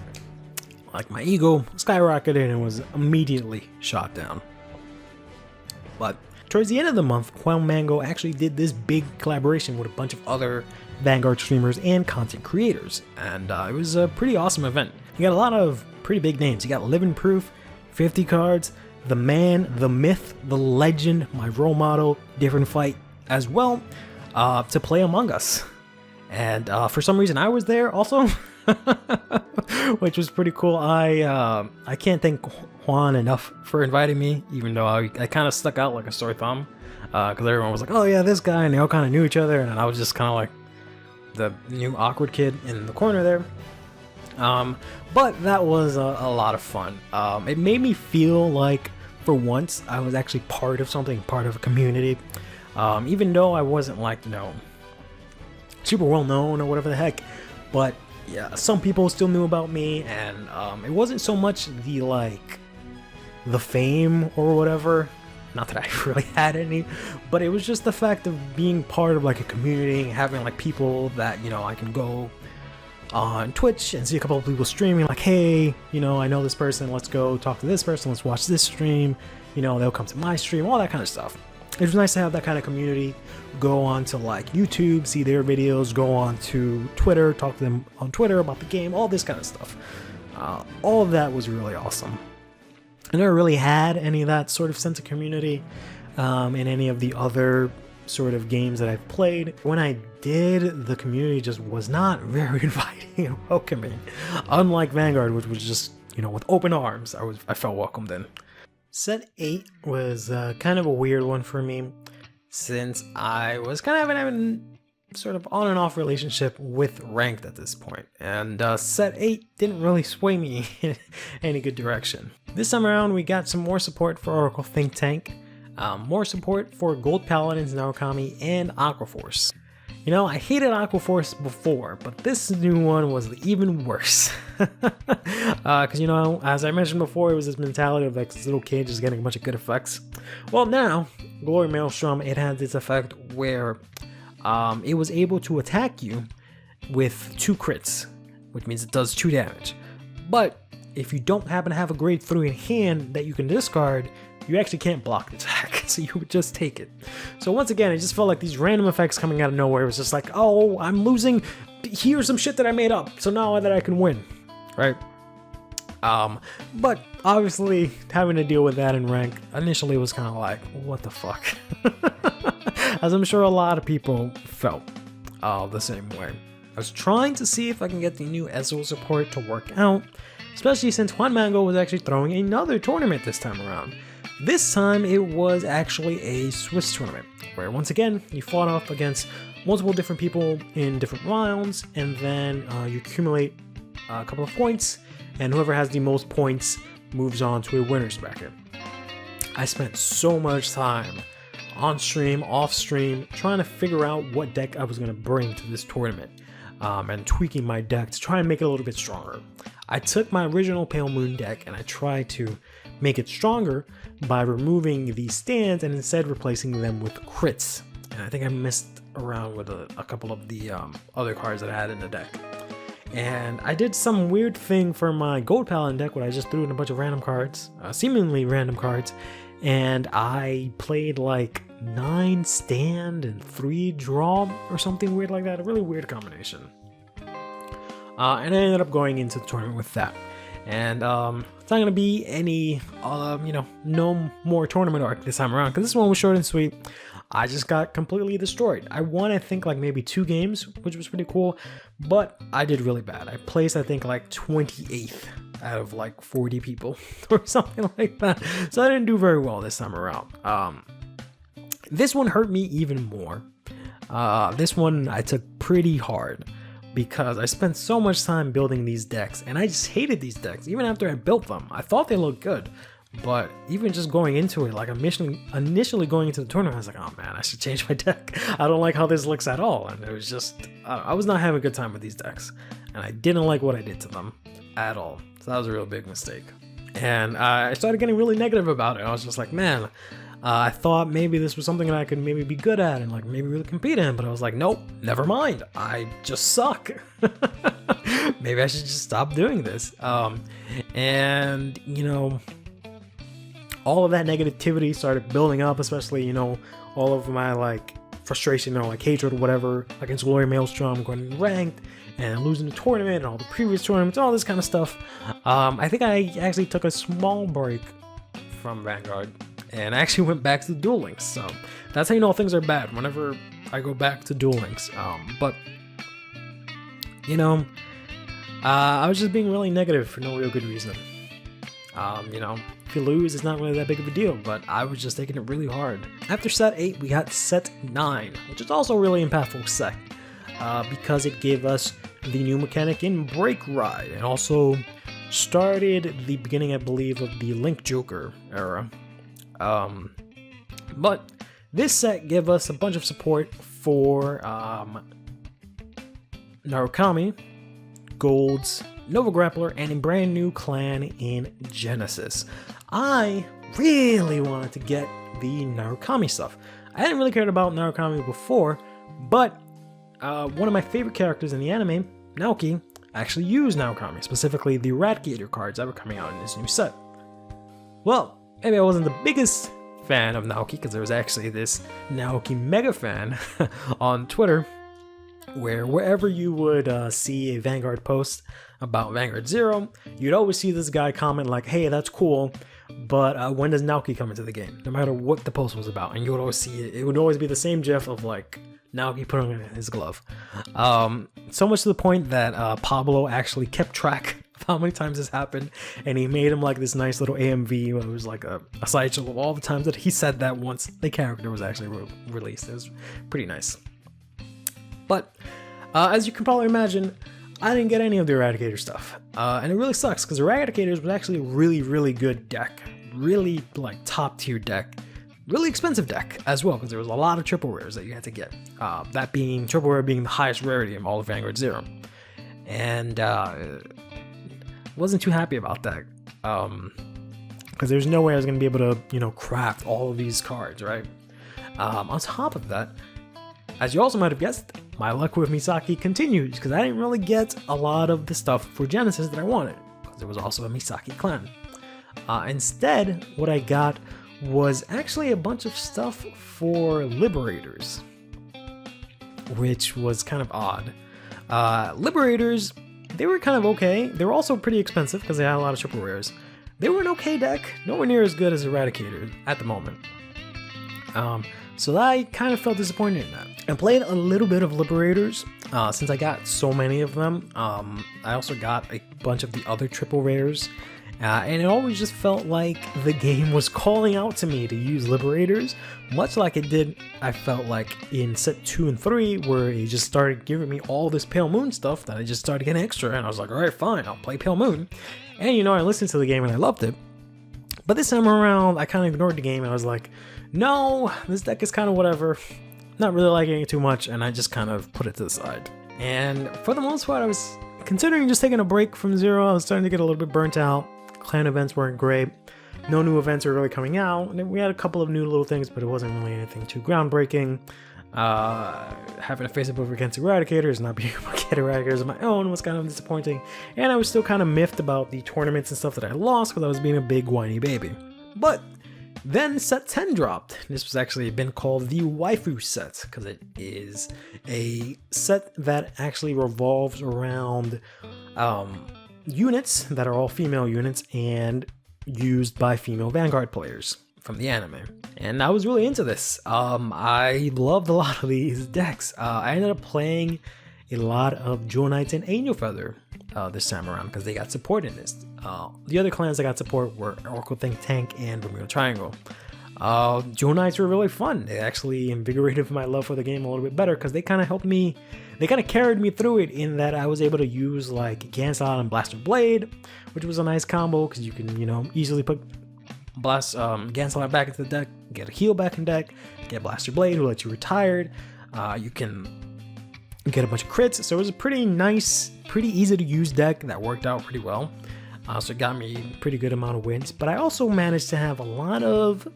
Like, my ego skyrocketed and was immediately shot down. But towards the end of the month, Mango actually did this big collaboration with a bunch of other Vanguard streamers and content creators, and it was a pretty awesome event. You got a lot of pretty big names. You got Living Proof, 50 Cards, the man, the myth, the legend, my role model, Different Fight as well, to play Among Us. And for some reason I was there also, which was pretty cool. I can't thank Juan enough for inviting me, even though I kind of stuck out like a sore thumb, because everyone was like, oh yeah, this guy, and they all kind of knew each other, and I was just kind of like the new awkward kid in the corner there. But that was a lot of fun. It made me feel like for once I was actually part of something, part of a community, even though I wasn't like, you know, super well known or whatever the heck. But yeah, some people still knew about me, and it wasn't so much the fame or whatever, not that I really had any, but it was just the fact of being part of like a community, having like people that, you know, I can go on Twitch and see a couple of people streaming, like, hey, you know, I know this person, let's go talk to this person, let's watch this stream, you know, they'll come to my stream, all that kind of stuff. It was nice to have that kind of community. Go on to like YouTube, see their videos, go on to Twitter, talk to them on Twitter about the game, all this kind of stuff. All of that was really awesome. I never really had any of that sort of sense of community in any of the other sort of games that I've played. When I did, the community just was not very inviting and welcoming. Unlike Vanguard, which was just, you know, with open arms, I felt welcomed in. Set 8 was kind of a weird one for me, since I was kind of having sort of on and off relationship with ranked at this point, and set 8 didn't really sway me in any good direction. This time around, we got some more support for Oracle Think Tank, more support for Gold Paladins, Narukami, and Aquaforce. You know, I hated Aquaforce before, but this new one was even worse. Because, you know, as I mentioned before, it was this mentality of like this little kid just getting a bunch of good effects. Well, now, Glory Maelstrom, it had this effect where it was able to attack you with 2 crits, which means it does 2 damage. But if you don't happen to have a grade 3 in hand that you can discard, you actually can't block the attack, so you would just take it. So once again, it just felt like these random effects coming out of nowhere. It was just like, oh, I'm losing, here's some shit that I made up, so now that I can win, right? But obviously, having to deal with that in rank initially was kind of like, what the fuck? As I'm sure a lot of people felt the same way. I was trying to see if I can get the new Ezreal support to work out, especially since Mango was actually throwing another tournament this time around. This time it was actually a Swiss tournament, where once again you fought off against multiple different people in different rounds, and then you accumulate a couple of points, and whoever has the most points moves on to a winner's bracket. I spent so much time on stream, off stream, trying to figure out what deck I was going to bring to this tournament, and tweaking my deck to try and make it a little bit stronger. I took my original Pale Moon deck and I tried to make it stronger by removing these stands and instead replacing them with crits. And I think I messed around with a couple of the other cards that I had in the deck. And I did some weird thing for my Gold Paladin deck where I just threw in a bunch of random cards, seemingly random cards, and I played like 9 stand and 3 draw or something weird like that. A really weird combination. And I ended up going into the tournament with that. And it's not going to be any, no more tournament arc this time around, because this one was short and sweet. I just got completely destroyed. I won, I think, like maybe 2 games, which was pretty cool, but I did really bad. I placed, I think, like 28th out of like 40 people or something like that. So I didn't do very well this time around. This one hurt me even more. This one I took pretty hard, because I spent so much time building these decks, and I just hated these decks. Even after I built them, I thought they looked good, But even just going into it, like initially going into the tournament, I was like, oh man, I should change my deck. I don't like how this looks at all. And it was just, I was not having a good time with these decks. And I didn't like what I did to them at all. So that was a real big mistake. And I started getting really negative about it. I was just like, man, I thought maybe this was something that I could maybe be good at and like maybe really compete in. But I was like, nope, never mind. I just suck. Maybe I should just stop doing this. And, you know, all of that negativity started building up, especially, you know, all of my like frustration or like hatred or whatever against Glory Maelstrom, going ranked and losing the tournament and all the previous tournaments, all this kind of stuff. I think I actually took a small break from Vanguard and I actually went back to Duel Links. So that's how you know things are bad, whenever I go back to Duel Links. But, you know, I was just being really negative for no real good reason. You know, if you lose, it's not really that big of a deal, but I was just taking it really hard. After set 8, we got set 9, which is also a really impactful set, because it gave us the new mechanic in Break Ride, and also started the beginning, I believe, of the Link Joker era. But this set gave us a bunch of support for Narukami, Golds, Nova Grappler, and a brand new clan in Genesis. I really wanted to get the Narukami stuff. I hadn't really cared about Narukami before, but one of my favorite characters in the anime, Naoki, actually used Narukami, specifically the Eradicator cards that were coming out in this new set. Well, maybe I wasn't the biggest fan of Naoki, because there was actually this Naoki mega fan on Twitter, where wherever you would see a Vanguard post about Vanguard ZERO, you'd always see this guy comment like, hey, that's cool, but when does Naoki come into the game? No matter what the post was about. And you would always see it. It would always be the same gif of like Naoki putting on his glove. So much to the point that Pablo actually kept track of how many times this happened, and he made him like this nice little AMV where it was like a sideshow of all the times that he said that once the character was actually released. It was pretty nice. But as you can probably imagine, I didn't get any of the Eradicator stuff. And it really sucks, because Eradicators was actually a really, really good deck. Really, like, top tier deck. Really expensive deck as well, because there was a lot of triple rares that you had to get. That being, triple rare being the highest rarity of all of Vanguard ZERO. And wasn't too happy about that. Because there's no way I was going to be able to, you know, craft all of these cards, right? On top of that, as you also might have guessed, my luck with Misaki continues, because I didn't really get a lot of the stuff for Genesis that I wanted, because there was also a Misaki clan. Instead, what I got was actually a bunch of stuff for Liberators, which was kind of odd. Liberators, they were kind of okay. They were also pretty expensive, because they had a lot of triple rares. They were an okay deck, nowhere near as good as Eradicator at the moment. So I kind of felt disappointed in that. I played a little bit of Liberators, since I got so many of them. I also got a bunch of the other triple rares, and it always just felt like the game was calling out to me to use Liberators, much like it did, I felt like, in set 2 and 3, where it just started giving me all this Pale Moon stuff that I just started getting extra, and I was like, alright, fine, I'll play Pale Moon. And you know, I listened to the game and I loved it. But this time around, I kind of ignored the game and I was like, no, this deck is kind of whatever. Not really liking it too much, and I just kind of put it to the side. And for the most part, I was considering just taking a break from ZERO. I was starting to get a little bit burnt out. Clan events weren't great. No new events were really coming out. And we had a couple of new little things, but it wasn't really anything too groundbreaking. Having to face up over against Eradicators, not being able to get Eradicators of my own was kind of disappointing. And I was still kind of miffed about the tournaments and stuff that I lost, because I was being a big whiny baby. But then set 10 dropped. This was actually been called the Waifu set, because it is a set that actually revolves around units that are all female units and used by female Vanguard players from the anime. And I was really into this. I loved a lot of these decks. I ended up playing a lot of Jewel Knights and Angel Feather this time around, because they got support in this. The other clans that got support were Oracle Think Tank and Bermuda Triangle. Jewel Knights were really fun. They actually invigorated my love for the game a little bit better, because they kind of helped me, they kind of carried me through it, in that I was able to use like Ganslot and Blaster Blade, which was a nice combo, because you can, you know, easily put blast Gansalot back into the deck, get a heal back in deck, get Blaster Blade, who lets you retired. You can get a bunch of crits. So it was a pretty nice, pretty easy to use deck that worked out pretty well. So it got me a pretty good amount of wins. But I also managed to have a lot of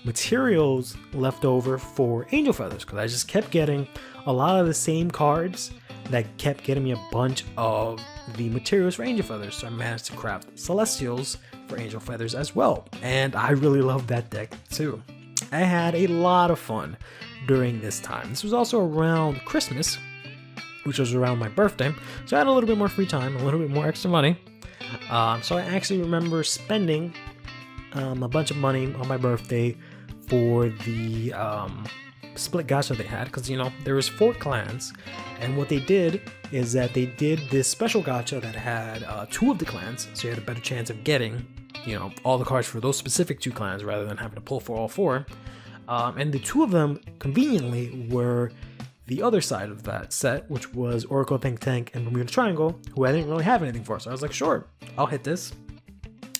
materials left over for Angel Feathers, because I just kept getting a lot of the same cards that kept getting me a bunch of the materials for Angel Feathers. So I managed to craft Celestials for Angel Feathers as well, and I really loved that deck too. I had a lot of fun during this time. This was also around Christmas, which was around my birthday, so I had a little bit more free time, a little bit more extra money. So I actually remember spending a bunch of money on my birthday for the split gacha they had, because, you know, there was 4 clans, and what they did is that they did this special gacha that had 2 of the clans, so you had a better chance of getting, you know, all the cards for those specific 2 clans rather than having to pull for all 4. And the 2 of them conveniently were the other side of that set, which was Oracle Think Tank and Bermuda Triangle, who I didn't really have anything for. So I was like, sure, I'll hit this.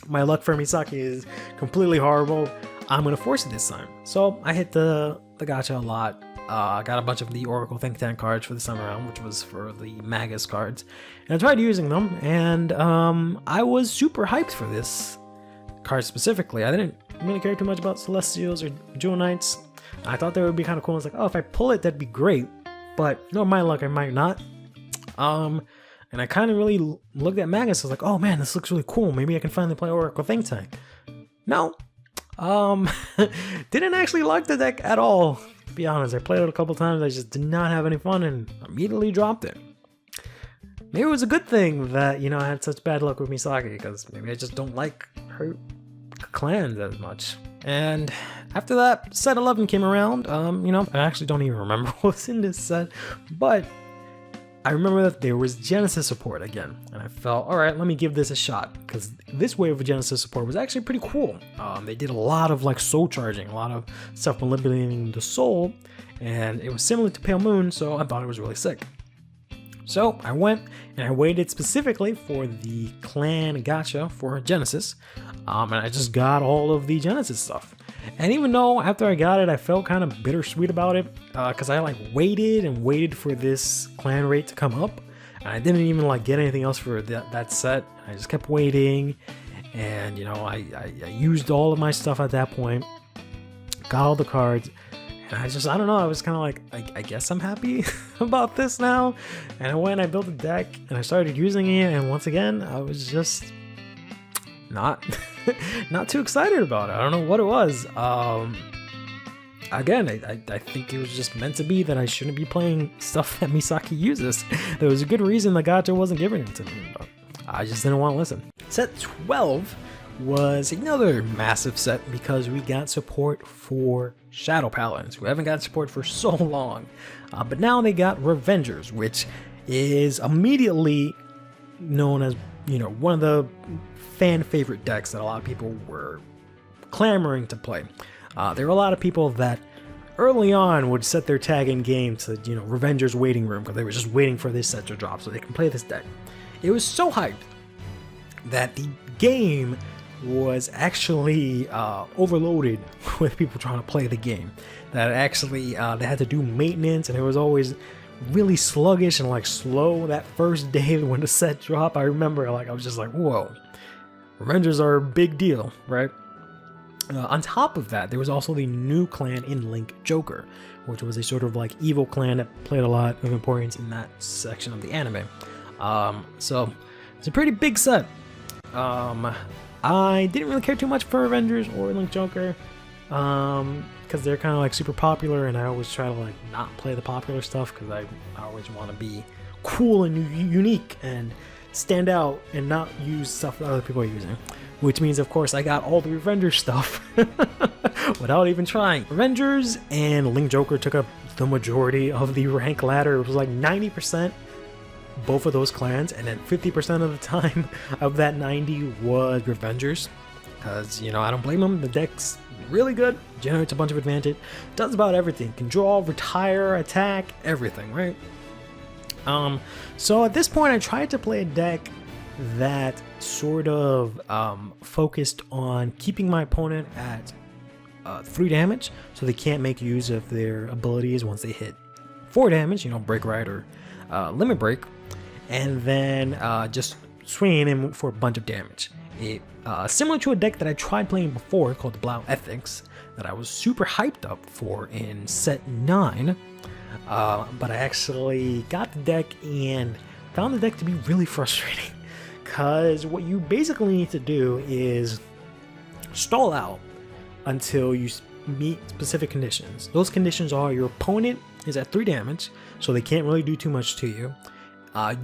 My luck for Misaki is completely horrible. I'm gonna force it this time. So I hit the gacha a lot. I got a bunch of the Oracle Think Tank cards for the summer round, which was for the Magus cards. And I tried using them, and I was super hyped for this card specifically. I didn't really care too much about Celestials or Jewel Knights. I thought they would be kind of cool. I was like, oh, if I pull it, that'd be great. But no, my luck, I might not. And I kind of really looked at Magus. I was like, oh man, this looks really cool. Maybe I can finally play Oracle Think Tank. No. Didn't actually like the deck at all, to be honest. I played it a couple times. I just did not have any fun and immediately dropped it. Maybe it was a good thing that, you know, I had such bad luck with Misaki, because maybe I just don't like her clans as much. And after that, set 11 came around. You know, I actually don't even remember what's in this set, but I remember that there was Genesis support again, and I felt, all right, let me give this a shot, because this wave of Genesis support was actually pretty cool. They did a lot of like soul charging, a lot of stuff manipulating the soul, and it was similar to Pale Moon, so I thought it was really sick. So I went and I waited specifically for the clan gacha for Genesis, and I just got all of the Genesis stuff. And even though after I got it, I felt kind of bittersweet about it, because I like waited and waited for this clan rate to come up, and I didn't even like get anything else for that set. I just kept waiting, and you know, I used all of my stuff at that point, got all the cards, and I don't know, I was kind of like, I guess I'm happy about this now. And I went, I built a deck, and I started using it, and once again, I was just not too excited about it. I don't know what it was. Again, I think it was just meant to be that I shouldn't be playing stuff that Misaki uses. There was a good reason the gacha wasn't giving it to me, but I just didn't want to listen. Set 12 was another massive set because we got support for Shadow Paladins, who haven't got support for so long. But now they got Revengers, which is immediately known as, you know, one of the fan favorite decks that a lot of people were clamoring to play. There were a lot of people that early on would set their tag in game to, you know, Revengers waiting room, because they were just waiting for this set to drop so they can play this deck. It was so hyped that the game was actually overloaded with people trying to play the game. That actually they had to do maintenance, and it was always really sluggish and like slow that first day when the set dropped. I remember, like, I was just like, whoa, Revengers are a big deal, right? On top of that, there was also the new clan in Link Joker, which was a sort of like evil clan that played a lot of importance in that section of the anime. So it's a pretty big set. I didn't really care too much for Avengers or Link Joker, because they're kind of like super popular, and I always try to like not play the popular stuff, because I always want to be cool and unique and stand out and not use stuff that other people are using. Which means, of course, I got all the Revengers stuff without even trying. Revengers and Link Joker took up the majority of the rank ladder. It was like 90% both of those clans, and then 50% of the time of that 90 was Revengers, because, you know, I don't blame them. The deck's really good, generates a bunch of advantage, does about everything, can draw, retire, attack, everything, right? So at this point I tried to play a deck that sort of focused on keeping my opponent at 3 damage, so they can't make use of their abilities once they hit 4 damage, you know, break right or limit break, and then just swinging him for a bunch of damage. Similar to a deck that I tried playing before called the Blau Ethics that I was super hyped up for in set 9, but I actually got the deck and found the deck to be really frustrating, because what you basically need to do is stall out until you meet specific conditions. Those conditions are your opponent is at 3 damage, so they can't really do too much to you.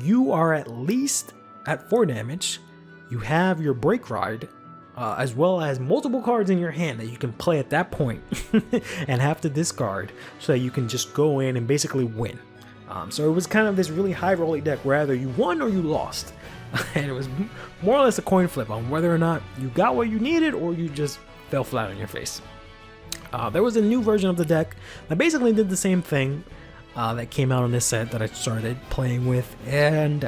You are at least at 4 damage. You have your break ride, as well as multiple cards in your hand that you can play at that point and have to discard, so that you can just go in and basically win. So it was kind of this really high rolling deck where either you won or you lost. And it was more or less a coin flip on whether or not you got what you needed or you just fell flat on your face. There was a new version of the deck that basically did the same thing that came out on this set that I started playing with, and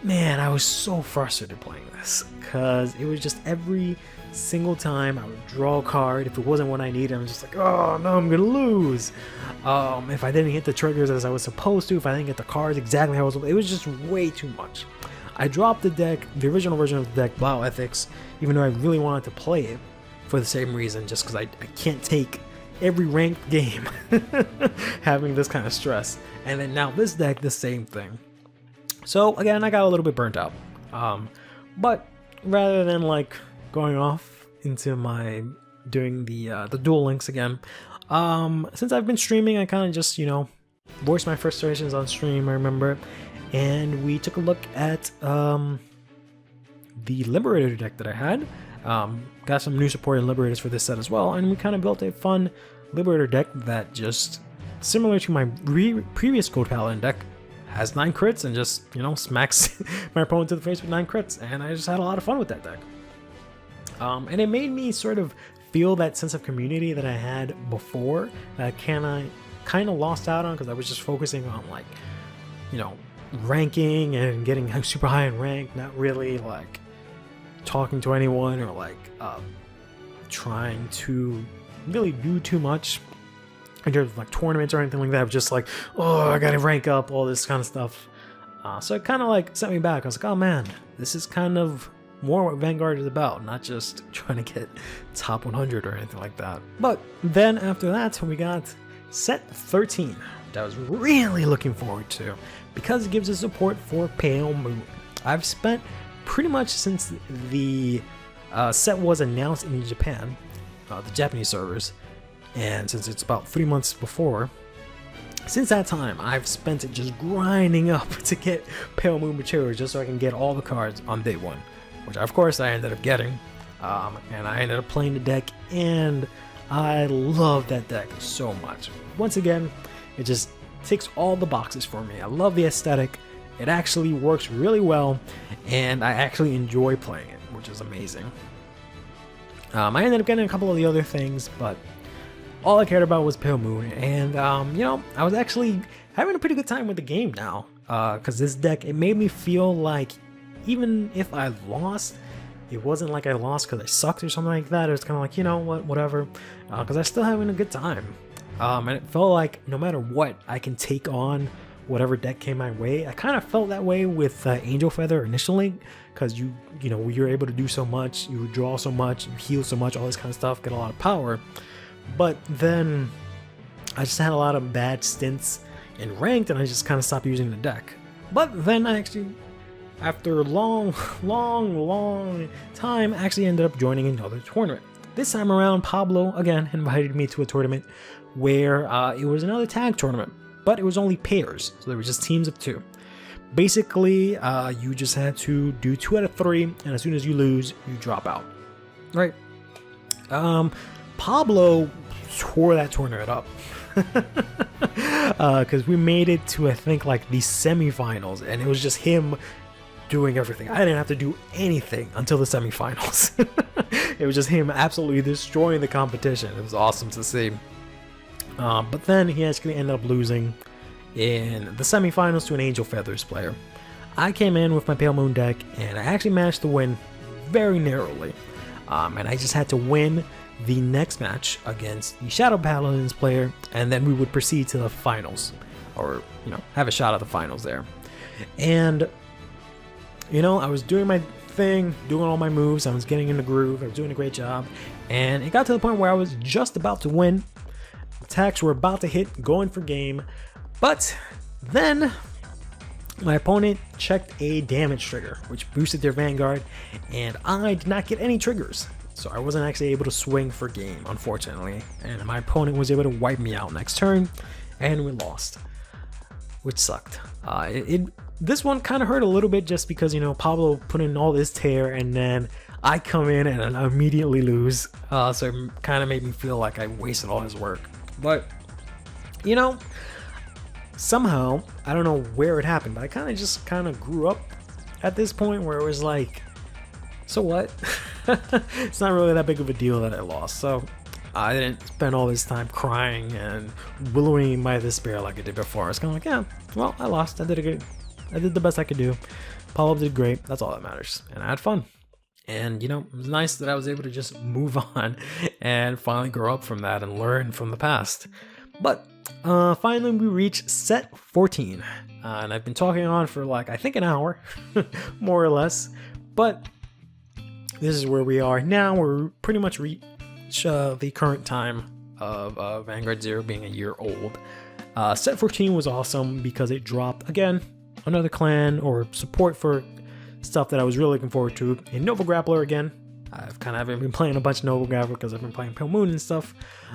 man, I was so frustrated playing this, because it was just every single time I would draw a card. If it wasn't what I needed, I was just like, oh no, I'm gonna lose. If I didn't hit the triggers as I was supposed to, if I didn't get the cards exactly how I was, it was just way too much. I dropped the deck, the original version of the deck, Blau Ethics, even though I really wanted to play it for the same reason, just because I can't take every ranked game having this kind of stress. And then now this deck, the same thing. So again, I got a little bit burnt out. But rather than like going off into my doing the dual links again, since I've been streaming, I kind of just, you know, voiced my frustrations on stream, I remember, and we took a look at the Liberator deck that I had. Got some new supported Liberators for this set as well, and we kind of built a fun Liberator deck that just, similar to my previous Gold Paladin deck, has 9 crits and just, you know, smacks my opponent to the face with 9 crits, and I just had a lot of fun with that deck. And it made me sort of feel that sense of community that I had before that I kind of lost out on, because I was just focusing on, like, you know, ranking and getting super high in rank, not really like talking to anyone or like trying to really do too much in terms of like tournaments or anything like that. I was just like, oh, I gotta rank up, all this kind of stuff. So it kind of like set me back. I was like, oh man, this is kind of more what Vanguard is about, not just trying to get top 100 or anything like that. But then after that, we got set 13 that I was really looking forward to, because it gives us support for Pale Moon. I've spent pretty much since the set was announced in Japan, the Japanese servers, and since it's about 3 months before, since that time I've spent it just grinding up to get Pale Moon materials just so I can get all the cards on day 1, which of course I ended up getting, and I ended up playing the deck, and I love that deck so much. Once again, it just ticks all the boxes for me. I love the aesthetic. It actually works really well, and I actually enjoy playing it, which is amazing. I ended up getting a couple of the other things, but all I cared about was Pale Moon, and you know, I was actually having a pretty good time with the game now, because this deck, it made me feel like even if I lost, it wasn't like I lost because I sucked or something like that. It was kind of like, you know what, whatever, because I was still having a good time. And it felt like no matter what, I can take on whatever deck came my way. I kind of felt that way with Angel Feather initially, because you know, you're able to do so much, you draw so much, you heal so much, all this kind of stuff, get a lot of power. But then I just had a lot of bad stints in ranked, and I just kind of stopped using the deck. But then I actually, after a long time, actually ended up joining another tournament. This time around, Pablo again invited me to a tournament where it was another tag tournament, but it was only pairs, so there were just teams of 2. Basically, you just had to do 2 out of 3, and as soon as you lose, you drop out. Right? Pablo tore that tournament up, because we made it to, I think, like the semifinals, and it was just him doing everything. I didn't have to do anything until the semifinals. It was just him absolutely destroying the competition. It was awesome to see. But then he actually ended up losing in the semifinals to an Angel Feathers player. I came in with my Pale Moon deck, and I actually managed to win very narrowly. And I just had to win the next match against the Shadow Paladins player, and then we would proceed to the finals, or have a shot at the finals there. And I was doing my thing, doing all my moves, I was getting in the groove, I was doing a great job, and it got to the point where I was just about to win. Attacks were about to hit, going for game, but then my opponent checked a damage trigger, which boosted their Vanguard, and I did not get any triggers. So I wasn't actually able to swing for game, unfortunately. And my opponent was able to wipe me out next turn, and we lost, which sucked. This one kind of hurt a little bit just because, Pablo put in all this tear, and then I come in and I immediately lose. So it kind of made me feel like I wasted all his work. But, somehow, I don't know where it happened, but I kind of grew up at this point where it was like, so what? It's not really that big of a deal that I lost. So I didn't spend all this time crying and wallowing in my despair like I did before. It's kind of like, yeah, well, I lost. I did the best I could do. Paulo did great. That's all that matters. And I had fun. And, it was nice that I was able to just move on and finally grow up from that and learn from the past. But finally we reached set 14. And I've been talking on for I think an hour, more or less. But this is where we are now. We're pretty much reached the current time of Vanguard ZERO being a year old. Set 14 was awesome because it dropped, again, another clan or support for stuff that I was really looking forward to. In Nova Grappler again. I've kind of been playing a bunch of Nova Grappler because I've been playing Pale Moon and stuff.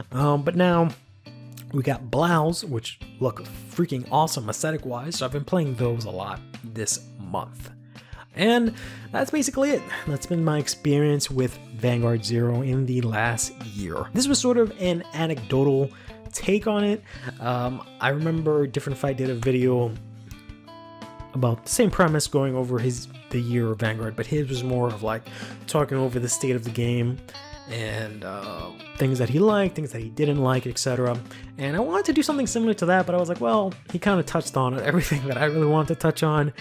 But now we got Blouse, which look freaking awesome aesthetic-wise. So I've been playing those a lot this month. And that's basically it. That's been my experience with Vanguard ZERO in the last year. This was sort of an anecdotal take on it. I remember Different Fight did a video about the same premise, going over the year of Vanguard, but his was more of talking over the state of the game and things that he liked, things that he didn't like, etc. And I wanted to do something similar to that, but I was like, well, he kind of touched on everything that I really wanted to touch on.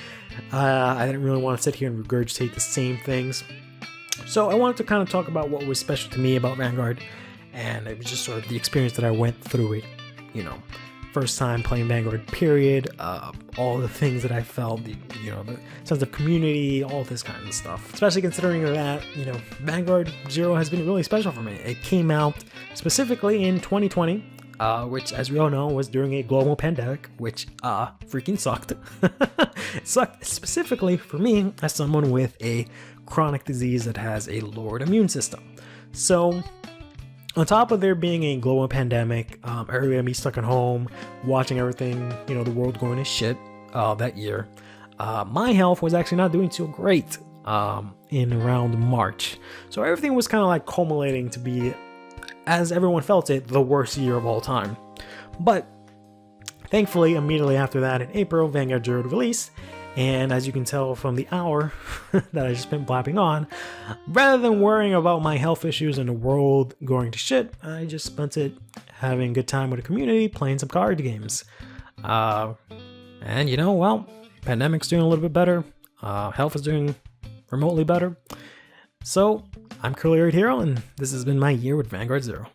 I didn't really want to sit here and regurgitate the same things. So I wanted to kind of talk about what was special to me about Vanguard, and it was just sort of the experience that I went through it, first time playing Vanguard, period, all the things that I felt, the sense of community, all this kind of stuff. Especially considering that, Vanguard ZERO has been really special for me. It came out specifically in 2020, which, as we all know, was during a global pandemic, which freaking sucked. It sucked specifically for me as someone with a chronic disease that has a lowered immune system. So on top of there being a global pandemic, everybody gonna be stuck at home, watching everything, the world going to shit that year, my health was actually not doing too great in around March. So everything was kind of culminating to be, as everyone felt it, the worst year of all time. But thankfully, immediately after that, in April, Vanguard ZERO released. And as you can tell from the hour that I just been blapping on, rather than worrying about my health issues and the world going to shit, I just spent it having a good time with the community, playing some card games. And well, pandemic's doing a little bit better. Health is doing remotely better. So I'm CurlyHairedHero, and this has been my year with Vanguard ZERO.